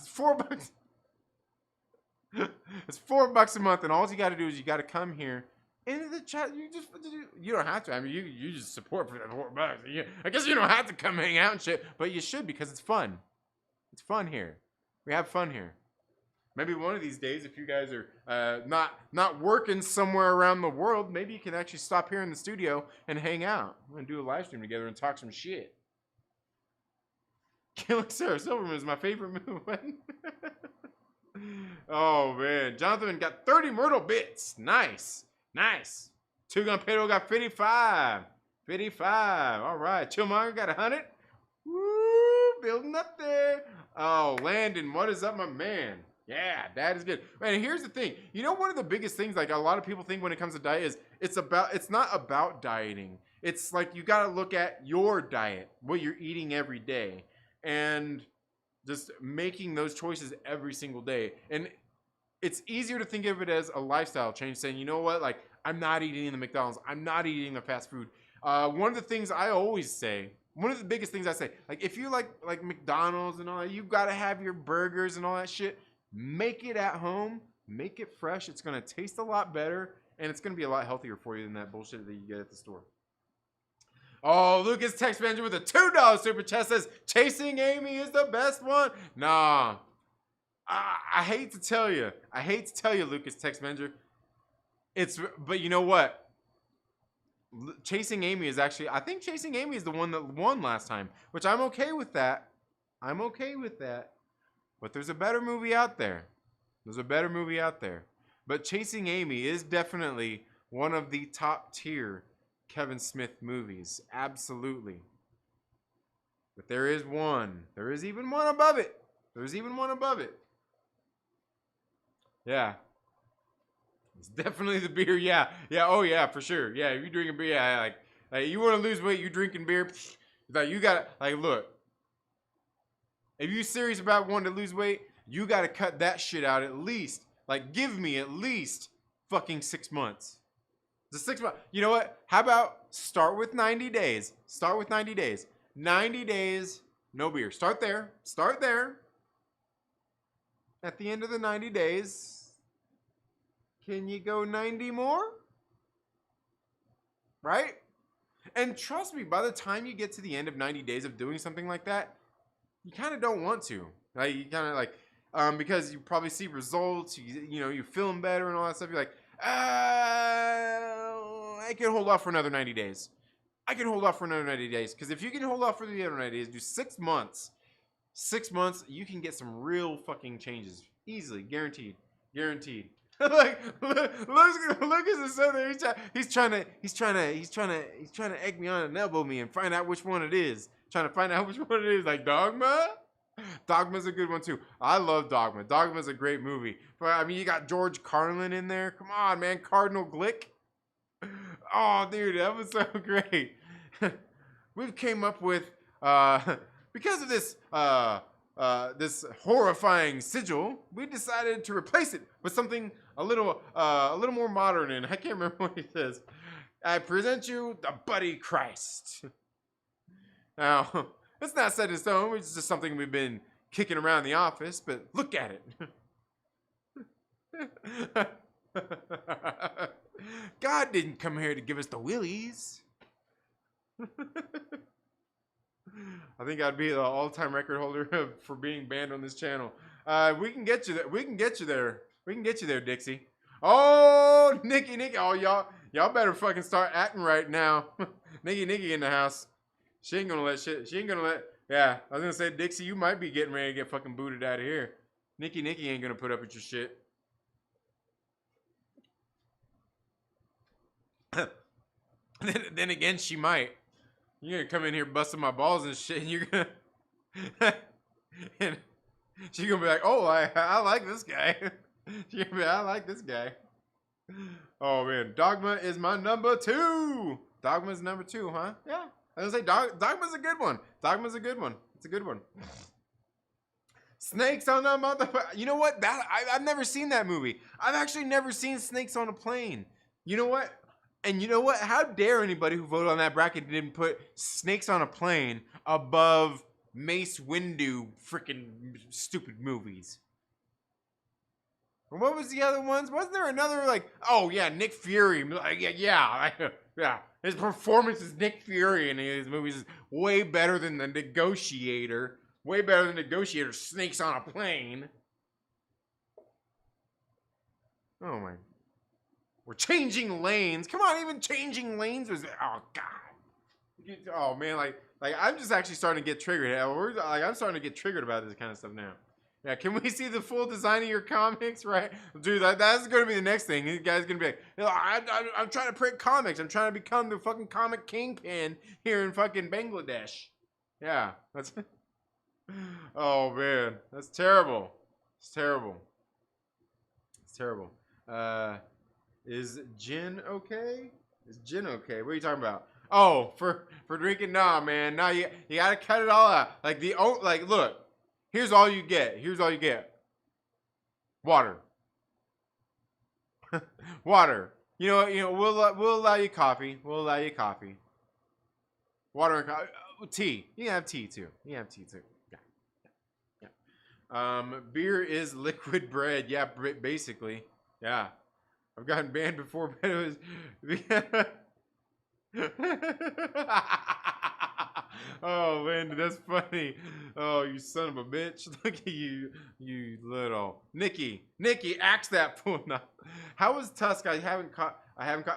$4. It's $4 a month, and all you got to do is you got to come here into the chat. You don't have to. I mean, you just support for that $4. I guess you don't have to come hang out and shit, but you should because it's fun. It's fun here. We have fun here. Maybe one of these days, if you guys are not working somewhere around the world, maybe you can actually stop here in the studio and hang out. We're gonna do a live stream together and talk some shit. Killing Sarah Silverman is my favorite movie. Oh man, Jonathan got 30 Myrtle bits. Nice. Two Gun Pedro got 55. All right, Chillmonger got 100. Woo, building up there. Oh, Landon, what is up, my man? Yeah, that is good. And here's the thing. You know, one of the biggest things, like a lot of people think when it comes to diet is it's not about dieting. It's like you got to look at your diet, what you're eating every day, and just making those choices every single day. And it's easier to think of it as a lifestyle change, saying, you know what, like I'm not eating the McDonald's. I'm not eating the fast food. One of the things I always say, one of the biggest things I say, like if you like McDonald's and all that, you got to have your burgers and all that shit. Make it at home. Make it fresh. It's going to taste a lot better, and it's going to be a lot healthier for you than that bullshit that you get at the store. Oh, Lucas Texvenger with a $2 super chat says, Chasing Amy is the best one. Nah. I hate to tell you. Lucas Texvenger. But you know what? Chasing Amy is actually, I think Chasing Amy is the one that won last time, which I'm okay with that. But there's a better movie out there. But Chasing Amy is definitely one of the top tier Kevin Smith movies. Absolutely. But there is one. There is even one above it. Yeah. It's definitely the beer. Yeah. Oh, yeah, for sure. Yeah, if you're drinking beer, yeah, like you want to lose weight, you're drinking beer. Like, you got to, like, look. If you're serious about wanting to lose weight, you got to cut that shit out at least. Like, give me at least fucking 6 months. The 6 months. You know what? How about start with 90 days? 90 days, no beer. Start there. At the end of the 90 days, can you go 90 more? Right? And trust me, by the time you get to the end of 90 days of doing something like that, you kind of don't want to. Like, you kind of like, because you probably see results, you know, you're feeling better and all that stuff. You're like, I can hold off for another 90 days. Because if you can hold off for the other 90 days, do 6 months. 6 months, you can get some real fucking changes. Easily. Guaranteed. Like, Lucas is so there. He's trying to egg me on and elbow me and find out which one it is. Like Dogma? Dogma's a good one too. I love Dogma. Dogma's a great movie. But I mean, you got George Carlin in there. Come on, man. Cardinal Glick. Oh, dude, that was so great. We've came up with, because of this this horrifying sigil, we decided to replace it with something a little more modern. And I can't remember what he says. I present you the Buddy Christ. Now, it's not set in stone. It's just something we've been kicking around the office. But look at it. God didn't come here to give us the willies. I think I'd be the all-time record holder for being banned on this channel. We can get you there. We can get you there. We can get you there, Dixie. Oh, Nikki. Oh, y'all better fucking start acting right now. Nikki in the house. She ain't gonna let shit. She ain't gonna let. Yeah, I was gonna say, Dixie, you might be getting ready to get fucking booted out of here. Nikki ain't gonna put up with your shit. then again, she might. You're gonna come in here busting my balls and shit, and you're gonna. And she's gonna be like, "Oh, I like this guy." She's gonna be, "I like this guy." Oh man, Dogma is my number 2. Dogma's number 2, huh? Yeah. I was gonna say Dogma's a good one. Dogma's a good one. It's a good one. Snakes on a motherfucker. You know what? I've never seen that movie. I've actually never seen Snakes on a Plane. You know what? And you know what? How dare anybody who voted on that bracket didn't put Snakes on a Plane above Mace Windu freaking stupid movies? And what was the other ones? Wasn't there another like? Oh yeah, Nick Fury. Like, yeah. His performance as Nick Fury in his movies is way better than The Negotiator. Way better than Negotiator. Snakes on a Plane. Oh my. We're changing lanes. Come on, even changing lanes was. Oh god. Oh man, like I'm just actually starting to get triggered. I'm starting to get triggered about this kind of stuff now. Yeah, can we see the full design of your comics, right? Dude, that's going to be the next thing. You guys going to be like, I'm trying to print comics. I'm trying to become the fucking comic kingpin here in fucking Bangladesh. Yeah, that's... Oh, man. That's terrible. It's terrible. It's terrible. Is Jen okay? Is Jen okay? What are you talking about? Oh, for drinking? Nah, man. Nah, you got to cut it all out. Like, look. Here's all you get. Here's all you get. Water. Water. You know. We'll allow you coffee. We'll allow you coffee. Water and coffee. Tea. You can have tea too. Yeah. Beer is liquid bread. Yeah, basically. Yeah. I've gotten banned before, but it was. Oh man, that's funny. Oh, you son of a bitch. Look at you, you little Nikki, axe that fool. No. How was Tusk? I haven't caught.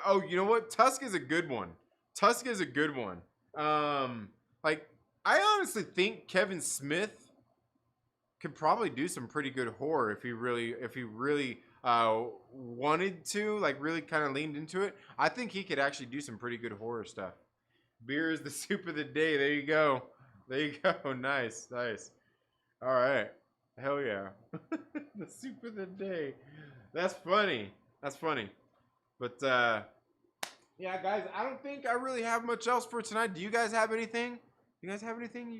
Oh, you know what? Tusk is a good one. Like I honestly think Kevin Smith could probably do some pretty good horror if he really wanted to, like really kind of leaned into it. I think he could actually do some pretty good horror stuff. Beer is the soup of the day. There you go. Nice. All right. Hell yeah. The soup of the day. That's funny. But yeah, guys, I don't think I really have much else for tonight. Do you guys have anything? You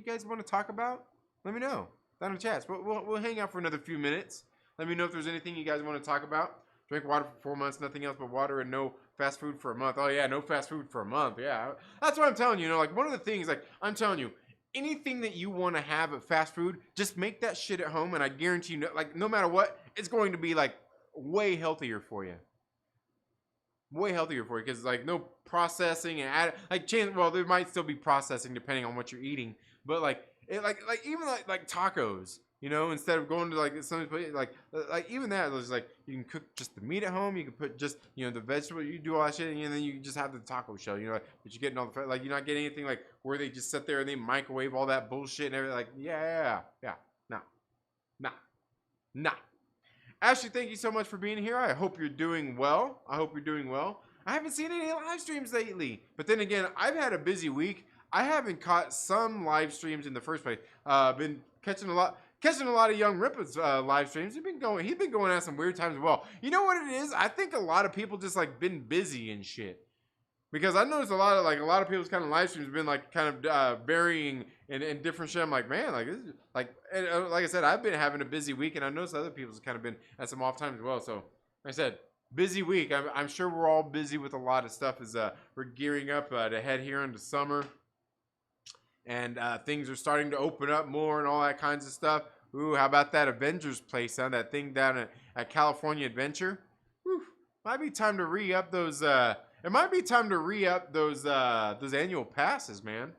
guys want to talk about? Let me know. Down in the chats. We'll hang out for another few minutes. Let me know if there's anything you guys want to talk about. Drink water for 4 months, nothing else but water, and no fast food for a month. Oh yeah, no fast food for a month. Yeah, that's what I'm telling you. Like one of the things, like I'm telling you, anything that you want to have at fast food, just make that shit at home, and I guarantee you, like no matter what, it's going to be like way healthier for you. Because like no processing and well, there might still be processing depending on what you're eating, but like even like tacos. You know, instead of going to like some place, like even that, it's like you can cook just the meat at home. You can put just the vegetable. You do all that shit, and then you just have the taco shell. But you're getting all the like you're not getting anything like where they just sit there and they microwave all that bullshit and everything. Like nah. Ashley, thank you so much for being here. I hope you're doing well. I haven't seen any live streams lately, but then again, I've had a busy week. I haven't caught some live streams in the first place. Been catching a lot of Young Rippers live streams. He's been going at some weird times as well. You know what it is? I think a lot of people just like been busy and shit. Because I noticed a lot of people's kind of live streams have been like kind of varying in different shit. I'm like, man, like this is like I said, I've been having a busy week, and I noticed other people's kind of been at some off times as well. So like I said, busy week. I'm sure we're all busy with a lot of stuff as we're gearing up to head here into summer. And things are starting to open up more and all that kinds of stuff. Ooh, how about that Avengers place, huh? That thing down at California Adventure? Whew. Might be time to re-up those. It might be time to re-up those annual passes, man.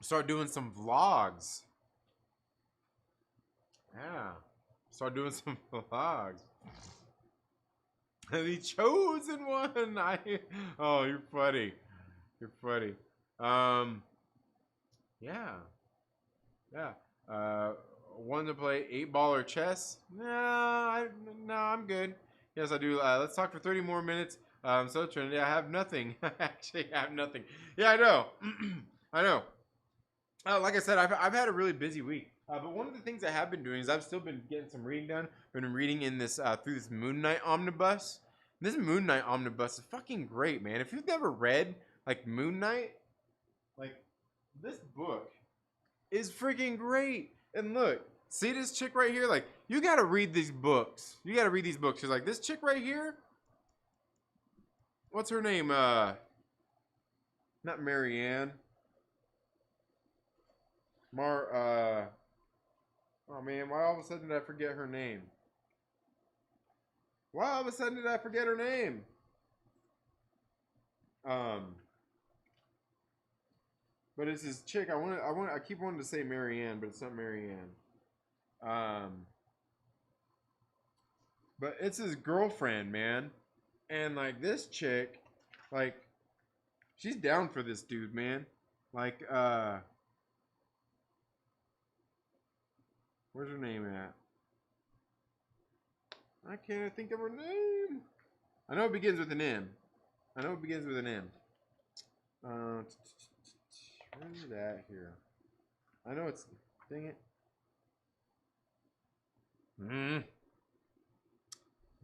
Start doing some vlogs. Yeah. Start doing some vlogs. The chosen one. Oh, you're funny. You're funny. Yeah. Yeah. Wanted to play 8-ball or chess? No, I'm good. Yes, I do. Let's talk for 30 more minutes. So Trinity, I have nothing. Actually, I have nothing. Yeah, I know. I know. Like I said, I've had a really busy week. But one of the things I have been doing is I've still been getting some reading done. I've been reading in this through this Moon Knight omnibus. And this Moon Knight omnibus is fucking great, man. If you've never read like Moon Knight, like this book is freaking great. And look, see this chick right here? Like, you gotta read these books. You gotta read these books. She's like, this chick right here. What's her name? Not Marianne. Oh man, why all of a sudden did I forget her name? Why all of a sudden did I forget her name? But it's this chick. I keep wanting to say Marianne, but it's not Marianne. But it's his girlfriend, man. And like this chick, like she's down for this dude, man. Like where's her name at? I can't think of her name. I know it begins with an M. Where's it at here? I know it's... Dang it. I'm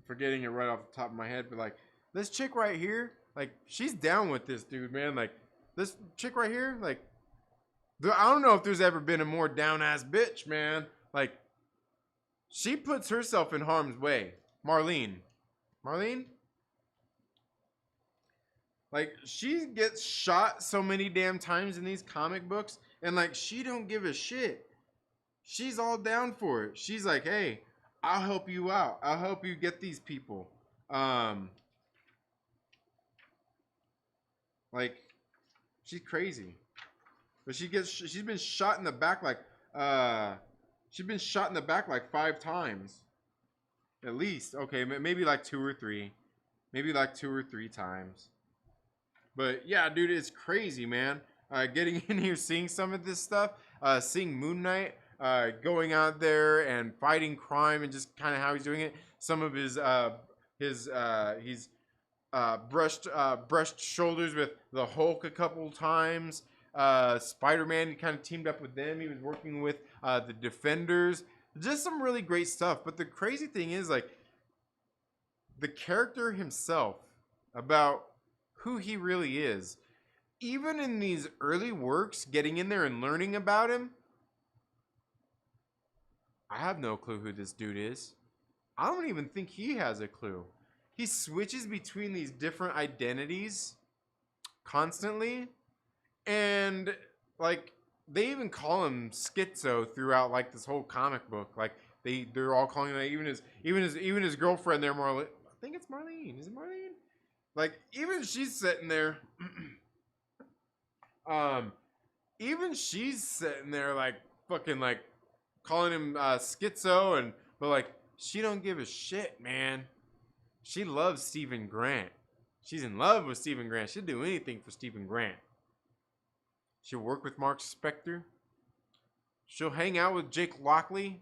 forgetting it right off the top of my head, but like, this chick right here, like, she's down with this dude, man. Like, this chick right here, like, I don't know if there's ever been a more down-ass bitch, man. Like, she puts herself in harm's way. Marlene? Like, she gets shot so many damn times in these comic books, and like, she don't give a shit. She's all down for it. She's like, hey, I'll help you out. I'll help you get these people. Like, she's crazy. But she's been shot in the back like, she's been shot in the back like 5 times. At least. Okay, maybe like 2 or 3. Maybe like 2 or 3 times. But yeah, dude, it's crazy, man. Getting in here, seeing some of this stuff, seeing Moon Knight going out there and fighting crime and just kind of how he's doing it. Some of he's brushed shoulders with the Hulk a couple times. Spider-Man, he kind of teamed up with them. He was working with the Defenders. Just some really great stuff. But the crazy thing is, like, the character himself, about who he really is, even in these early works, getting in there and learning about him, I have no clue who this dude is. I don't even think he has a clue. He switches between these different identities constantly, and like, they even call him Schizo throughout like this whole comic book. Like, they're all calling him that. Even his girlfriend there, Marlene. I think it's Marlene. Is it Marlene? Like, even she's sitting there. Even she's sitting there like fucking like calling him Schizo, but like, she don't give a shit, man. She loves Stephen Grant. She's in love with Stephen Grant. She'll do anything for Stephen Grant. She'll work with Mark Spector. She'll hang out with Jake Lockley.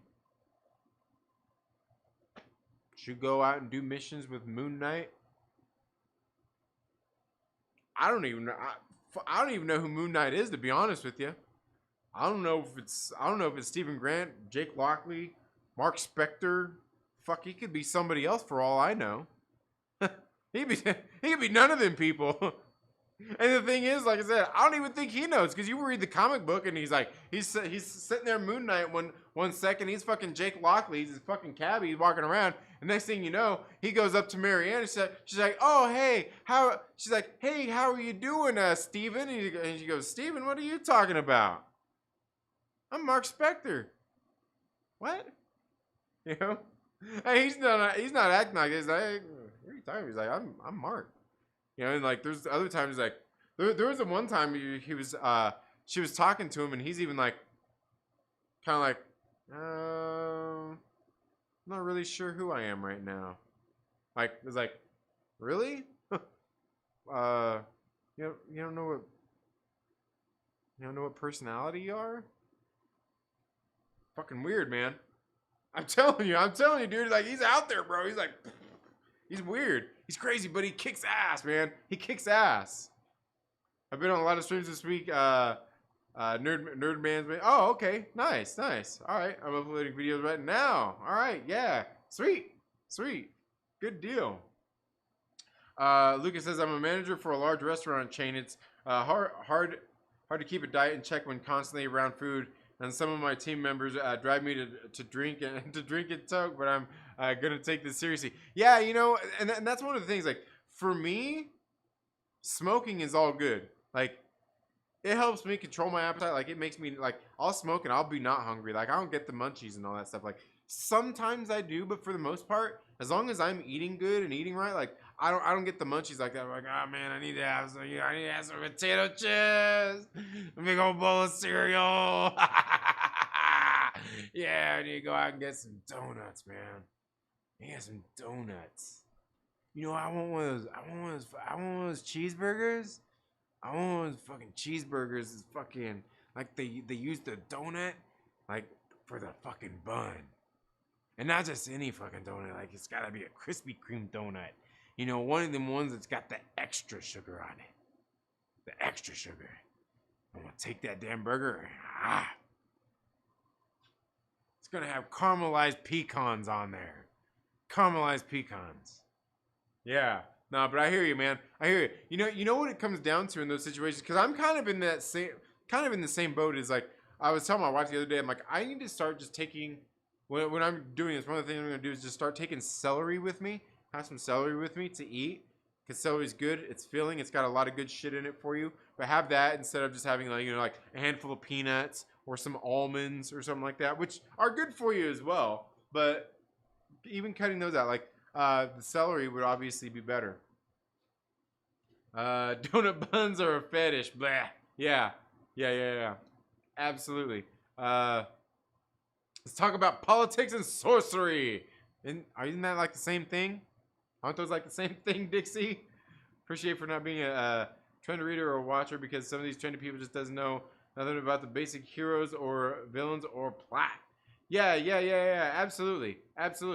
She'll go out and do missions with Moon Knight. I don't even know who Moon Knight is, to be honest with you. I don't know if it's Stephen Grant, Jake Lockley, Mark Spector. Fuck, he could be somebody else for all I know. he could be none of them people. And the thing is, like I said, I don't even think he knows, because you read the comic book and he's sitting there Moon Knight one second, he's fucking Jake Lockley, he's his fucking cabbie, he's walking around, and next thing you know, he goes up to Marianne and she's like, oh hey, how are you doing, Steven? And she goes, Steven, what are you talking about? I'm Mark Spector. What? You know, and he's not acting like this. Like, what are you talking about? He's like, I'm Mark. You know, and like there's other times like there was the one time he was she was talking to him and he's even like kind of like I'm not really sure who I am right now. Like it's like really you don't know what personality you are. Fucking weird, man. I'm telling you, dude. Like he's out there, bro. He's like he's weird. He's crazy, but he kicks ass, man. He kicks ass. I've been on a lot of streams this week. Nerd Man's been. Oh, okay. Nice. All right. I'm uploading videos right now. All right. Yeah. Sweet. Good deal. Lucas says, I'm a manager for a large restaurant chain. It's hard to keep a diet in check when constantly around food. And some of my team members drive me to drink and talk, but I'm gonna take this seriously. Yeah, you know, and that's one of the things. Like for me, smoking is all good. Like it helps me control my appetite. Like it makes me like I'll smoke and I'll be not hungry. Like I don't get the munchies and all that stuff. Like sometimes I do, but for the most part, as long as I'm eating good and eting right, like I don't get the munchies like that. I'm like, oh man, I need to have some potato chips, a big old bowl of cereal. Yeah, I need to go out and get some donuts, man. Yeah, some donuts. You know, I want one of those cheeseburgers. I want one of those fucking cheeseburgers. Is fucking like they use the donut like for the fucking bun, and not just any fucking donut. Like it's gotta be a Krispy Kreme donut. You know, one of them ones that's got the extra sugar on it. The extra sugar. I'm gonna take that damn burger. It's gonna have caramelized pecans on there. Caramelized pecans. Yeah. No, but I hear you, man. I hear you. You know what it comes down to in those situations? Because I'm kind of in the same boat as like I was telling my wife the other day. I'm like, I need to start just taking when I'm doing this. One of the things I'm gonna do is just start taking celery with me. Have some celery with me to eat. Because celery's good. It's filling. It's got a lot of good shit in it for you. But have that instead of just having like like a handful of peanuts or some almonds or something like that, which are good for you as well. But even cutting those out, like the celery would obviously be better. Donut buns are a fetish. Blah. Yeah. Absolutely. Let's talk about politics and sorcery. Isn't that like the same thing? Aren't those like the same thing, Dixie? Appreciate for not being a trend reader or watcher because some of these trendy people just doesn't know nothing about the basic heroes or villains or plot. Yeah. Absolutely.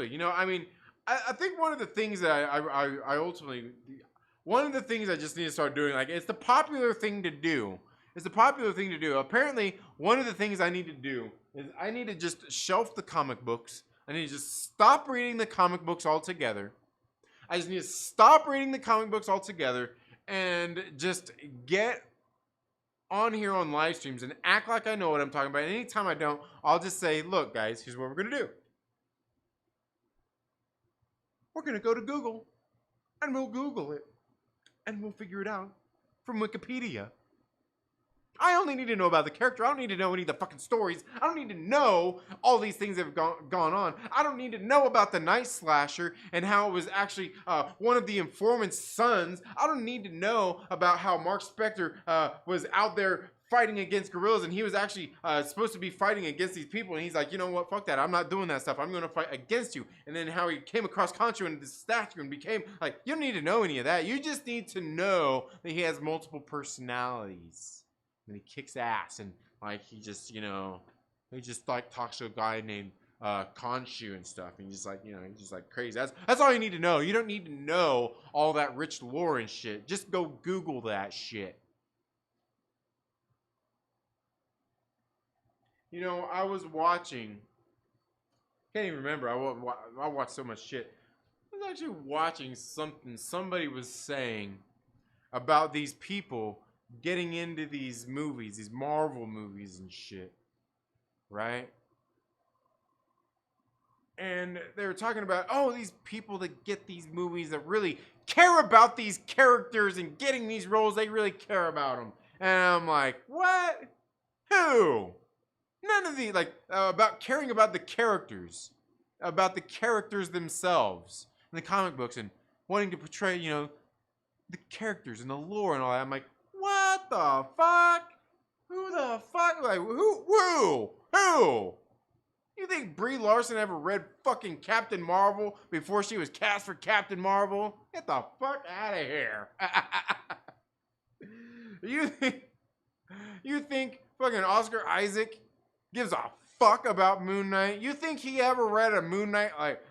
You know, I mean, I think one of the things that I ultimately, one of the things I just need to start doing, like it's the popular thing to do. Apparently, one of the things I need to do is I need to just shelf the comic books. I need to just stop reading the comic books altogether. I just need to stop reading the comic books altogether and just get on here on live streams and act like I know what I'm talking about. And anytime I don't, I'll just say, look, guys, here's what we're going to do. We're going to go to Google and we'll Google it and we'll figure it out from Wikipedia. I only need to know about the character. I don't need to know any of the fucking stories. I don't need to know all these things that have gone on. I don't need to know about the Night Slasher and how it was actually one of the informant's sons. I don't need to know about how Mark Spector was out there fighting against gorillas and he was actually supposed to be fighting against these people and he's like, you know what, fuck that, I'm not doing that stuff, I'm going to fight against you. And then how he came across Contra and this statue and became like, you don't need to know any of that. You just need to know that he has multiple personalities. And he kicks ass and like he just like talks to a guy named Khonshu and stuff and he's just like, he's just like crazy. That's all you need to know. You don't need to know all that rich lore and shit. Just go Google that shit. You know, I was watching, can't even remember, I watched so much shit. I was actually watching something somebody was saying about these people getting into these movies, these Marvel movies and shit, right? And they were talking about, these people that get these movies that really care about these characters and getting these roles, they really care about them. And I'm like, what? Who? None of the, about caring about the characters. about the characters themselves in the comic books and wanting to portray, you know, the characters and the lore and all that. I'm like, what the fuck? Who the fuck? Like, who? You think Brie Larson ever read fucking Captain Marvel before she was cast for Captain Marvel? Get the fuck out of here. You think fucking Oscar Isaac gives a fuck about Moon Knight? You think he ever read a Moon Knight? Like,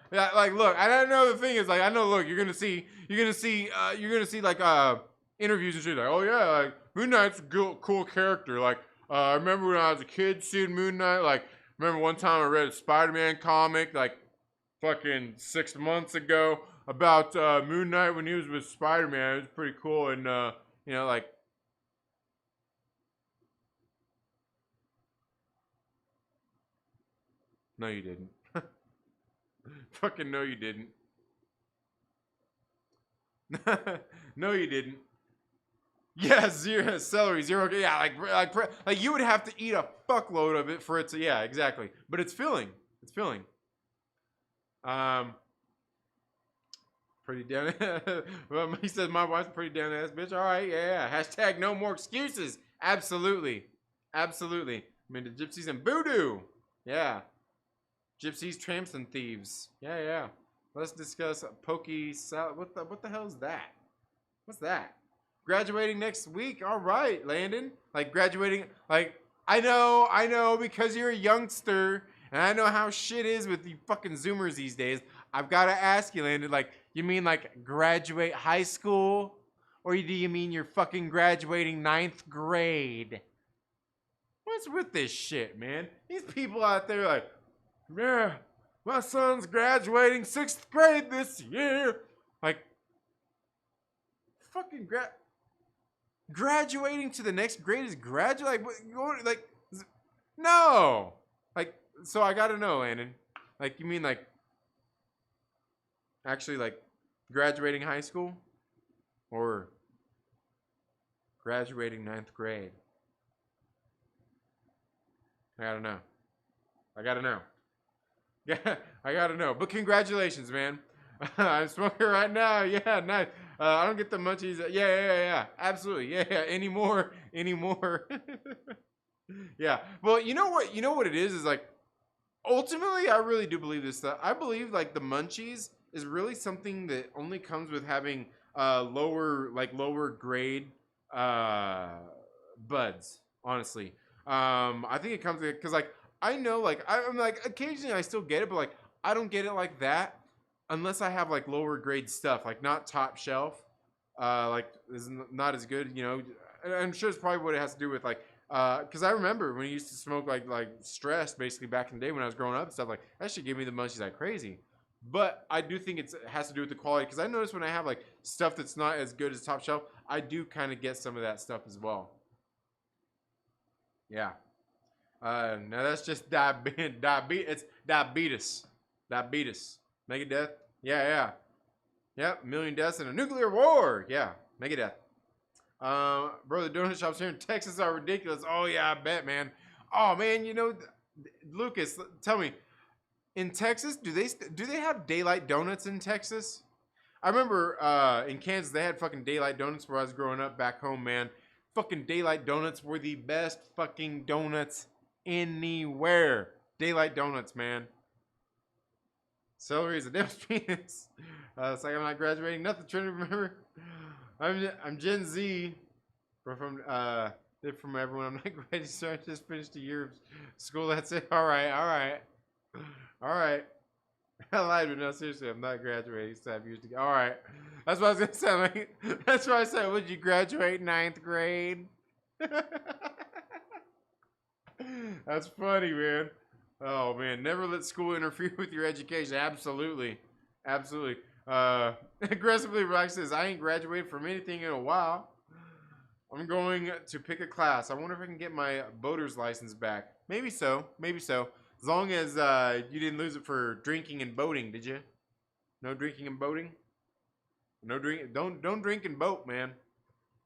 look, I don't know. The thing is, like, I know. Look, you're gonna see like interviews and shit. Like, oh yeah, like Moon Knight's a cool character. Like, I remember when I was a kid seeing Moon Knight. Like, remember one time I read a Spider-Man comic, like, fucking 6 months ago about Moon Knight when he was with Spider-Man. It was pretty cool, and you know, like. No, you didn't. Fucking no, you didn't. No, you didn't. Yeah, zero celery, zero. Yeah, like you would have to eat a fuckload of it for it to. Yeah, exactly. But it's filling. It's filling. Pretty down. Well, he says my wife's a pretty down ass bitch. All right, yeah. Hashtag no more excuses. Absolutely, absolutely. I mean the gypsies and voodoo. Yeah. Gypsies, tramps, and thieves. Yeah. Let's discuss Pokey Salad. What the hell is that? What's that? Graduating next week. All right, Landon. Like graduating. Like I know, because you're a youngster, and I know how shit is with you fucking Zoomers these days. I've got to ask you, Landon. Like, you mean like graduate high school, or do you mean you're fucking graduating 9th grade? What's with this shit, man? These people out there like. Yeah, my son's graduating 6th grade this year. Like, fucking graduating to the next grade is graduate. Like, no. Like, so I gotta know, Landon. Like, you mean like actually like graduating high school, or graduating 9th grade? I gotta know. Yeah, I gotta know. But congratulations, man. I'm smoking right now. Yeah, nice. I don't get the munchies. Yeah. Absolutely. Yeah. Anymore. Yeah. Well, you know what it is like, ultimately, I really do believe this stuff. I believe like the munchies is really something that only comes with having lower grade buds, honestly. I think it comes because like I know, like, I'm like, occasionally I still get it, but like, I don't get it like that unless I have like lower grade stuff, like not top shelf, like is not as good, you know. I'm sure it's probably what it has to do with like, because I remember when I used to smoke like stress basically back in the day when I was growing up and stuff, like that shit gave me the munchies like crazy. But I do think it has to do with the quality, because I notice when I have like stuff that's not as good as top shelf, I do kind of get some of that stuff as well. Yeah. No, that's just diabetes. It's diabetes. Megadeth. Yeah. Yep. Million deaths in a nuclear war. Yeah. Megadeth. Bro, the donut shops here in Texas are ridiculous. Oh yeah, I bet, man. Oh man, you know, Lucas, tell me, in Texas, do they have daylight donuts in Texas? I remember in Kansas they had fucking daylight donuts where I was growing up back home, man. Fucking daylight donuts were the best fucking donuts anywhere. Daylight donuts, man. Celery is a devil's penis. It's like I'm not graduating. Nothing. Trying to remember. I'm Gen Z. From everyone. I'm not graduating, so I just finished a year of school. That's it. All right. I lied, but no, seriously, I'm not graduating. So I have years to go. All right. That's what I was gonna say. Like, that's why I said, would you graduate 9th grade? That's funny, man. Oh man, never let school interfere with your education. Absolutely. Aggressively Relax says, I ain't graduated from anything in a while. I'm going to pick a class. I wonder if I can get my boater's license back. Maybe so. As long as you didn't lose it for drinking and boating, did you? No drinking and boating? No drink. Don't drink and boat, man.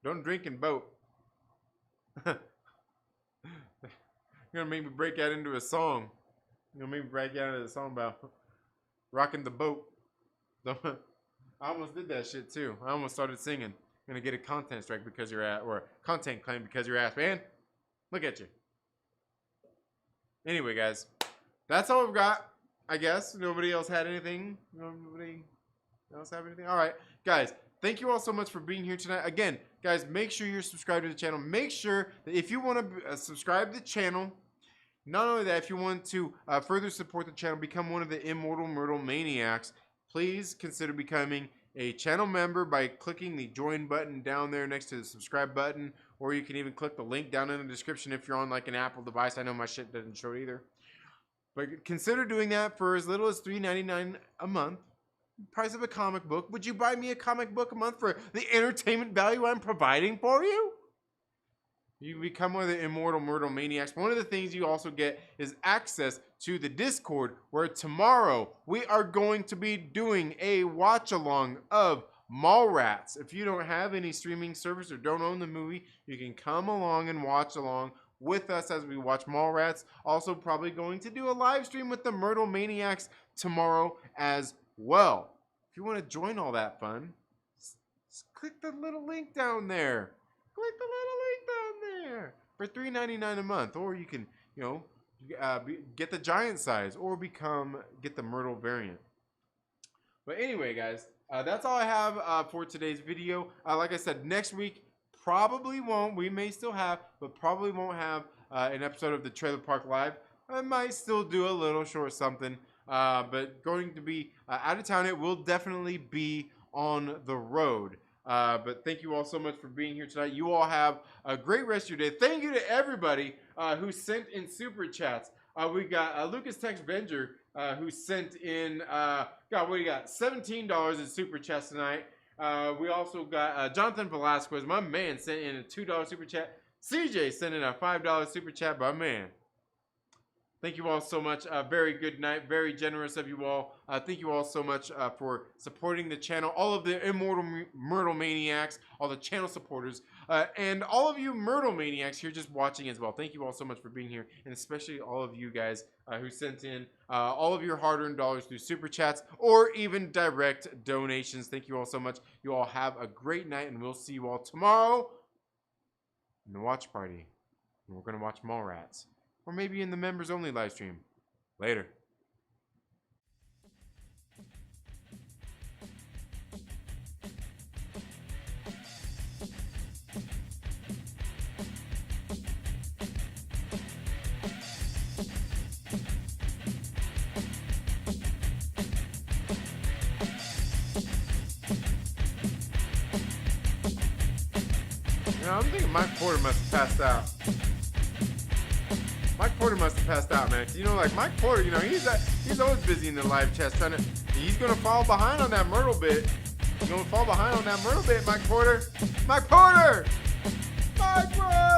Don't drink and boat. You're gonna make me break out into a song. You're gonna make me break out into a song about Rocking the boat. I almost did that shit too. I almost started singing. Gonna get a content strike because you're at, or a content claim because you're ass, man. Look at you. Anyway, guys, that's all we've got. I guess nobody else had anything. Nobody else have anything. All right, guys. Thank you all so much for being here tonight. Again, guys, make sure you're subscribed to the channel. Make sure that if you want to subscribe to the channel, not only that, if you want to further support the channel, become one of the Immortal Myrtle Maniacs, please consider becoming a channel member by clicking the join button down there next to the subscribe button, or you can even click the link down in the description if you're on like an Apple device. I know my shit doesn't show it either. But consider doing that for as little as $3.99 a month. Price of a comic book. Would you buy me a comic book a month for the entertainment value I'm providing for you? You become one of the Immortal Myrtle Maniacs. One of the things you also get is access to the Discord, where tomorrow we are going to be doing a watch-along of Mallrats. If you don't have any streaming service or don't own the movie, you can come along and watch along with us as we watch Mallrats. Also probably going to do a live stream with the Myrtle Maniacs tomorrow as well. If you want to join all that fun, just click the little link down there. Click the little link down there for $3.99 a month, or you can, get the giant size, or get the Myrtle variant. But anyway, guys, that's all I have for today's video. Like I said, next week probably won't. We may still have, but probably won't have an episode of the Trailer Park Live. I might still do a little short something, but going to be out of town. It will definitely be on the road. But thank you all so much for being here tonight. You all have a great rest of your day. Thank you to everybody who sent in super chats. We got Lucas Texvenger who sent in, what do you got? $17 in super chats tonight. We also got Jonathan Valasquez, my man, sent in a $2 super chat. CJ sent in a $5 super chat, my man. Thank you all so much. Very good night. Very generous of you all. Thank you all so much for supporting the channel. All of the Immortal Myrtle Maniacs, all the channel supporters, and all of you Myrtle Maniacs here just watching as well. Thank you all so much for being here, and especially all of you guys who sent in all of your hard-earned dollars through super chats or even direct donations. Thank you all so much. You all have a great night, and we'll see you all tomorrow in the watch party. And we're going to watch Mallrats. Or maybe in the members only live stream. Later. I'm thinking Mike Porter must have passed out. Mike Porter must have passed out, man. Mike Porter, he's always busy in the live chat he's gonna fall behind on that Myrtle bit. He's gonna fall behind on that Myrtle bit, Mike Porter. Mike Porter! Mike Porter!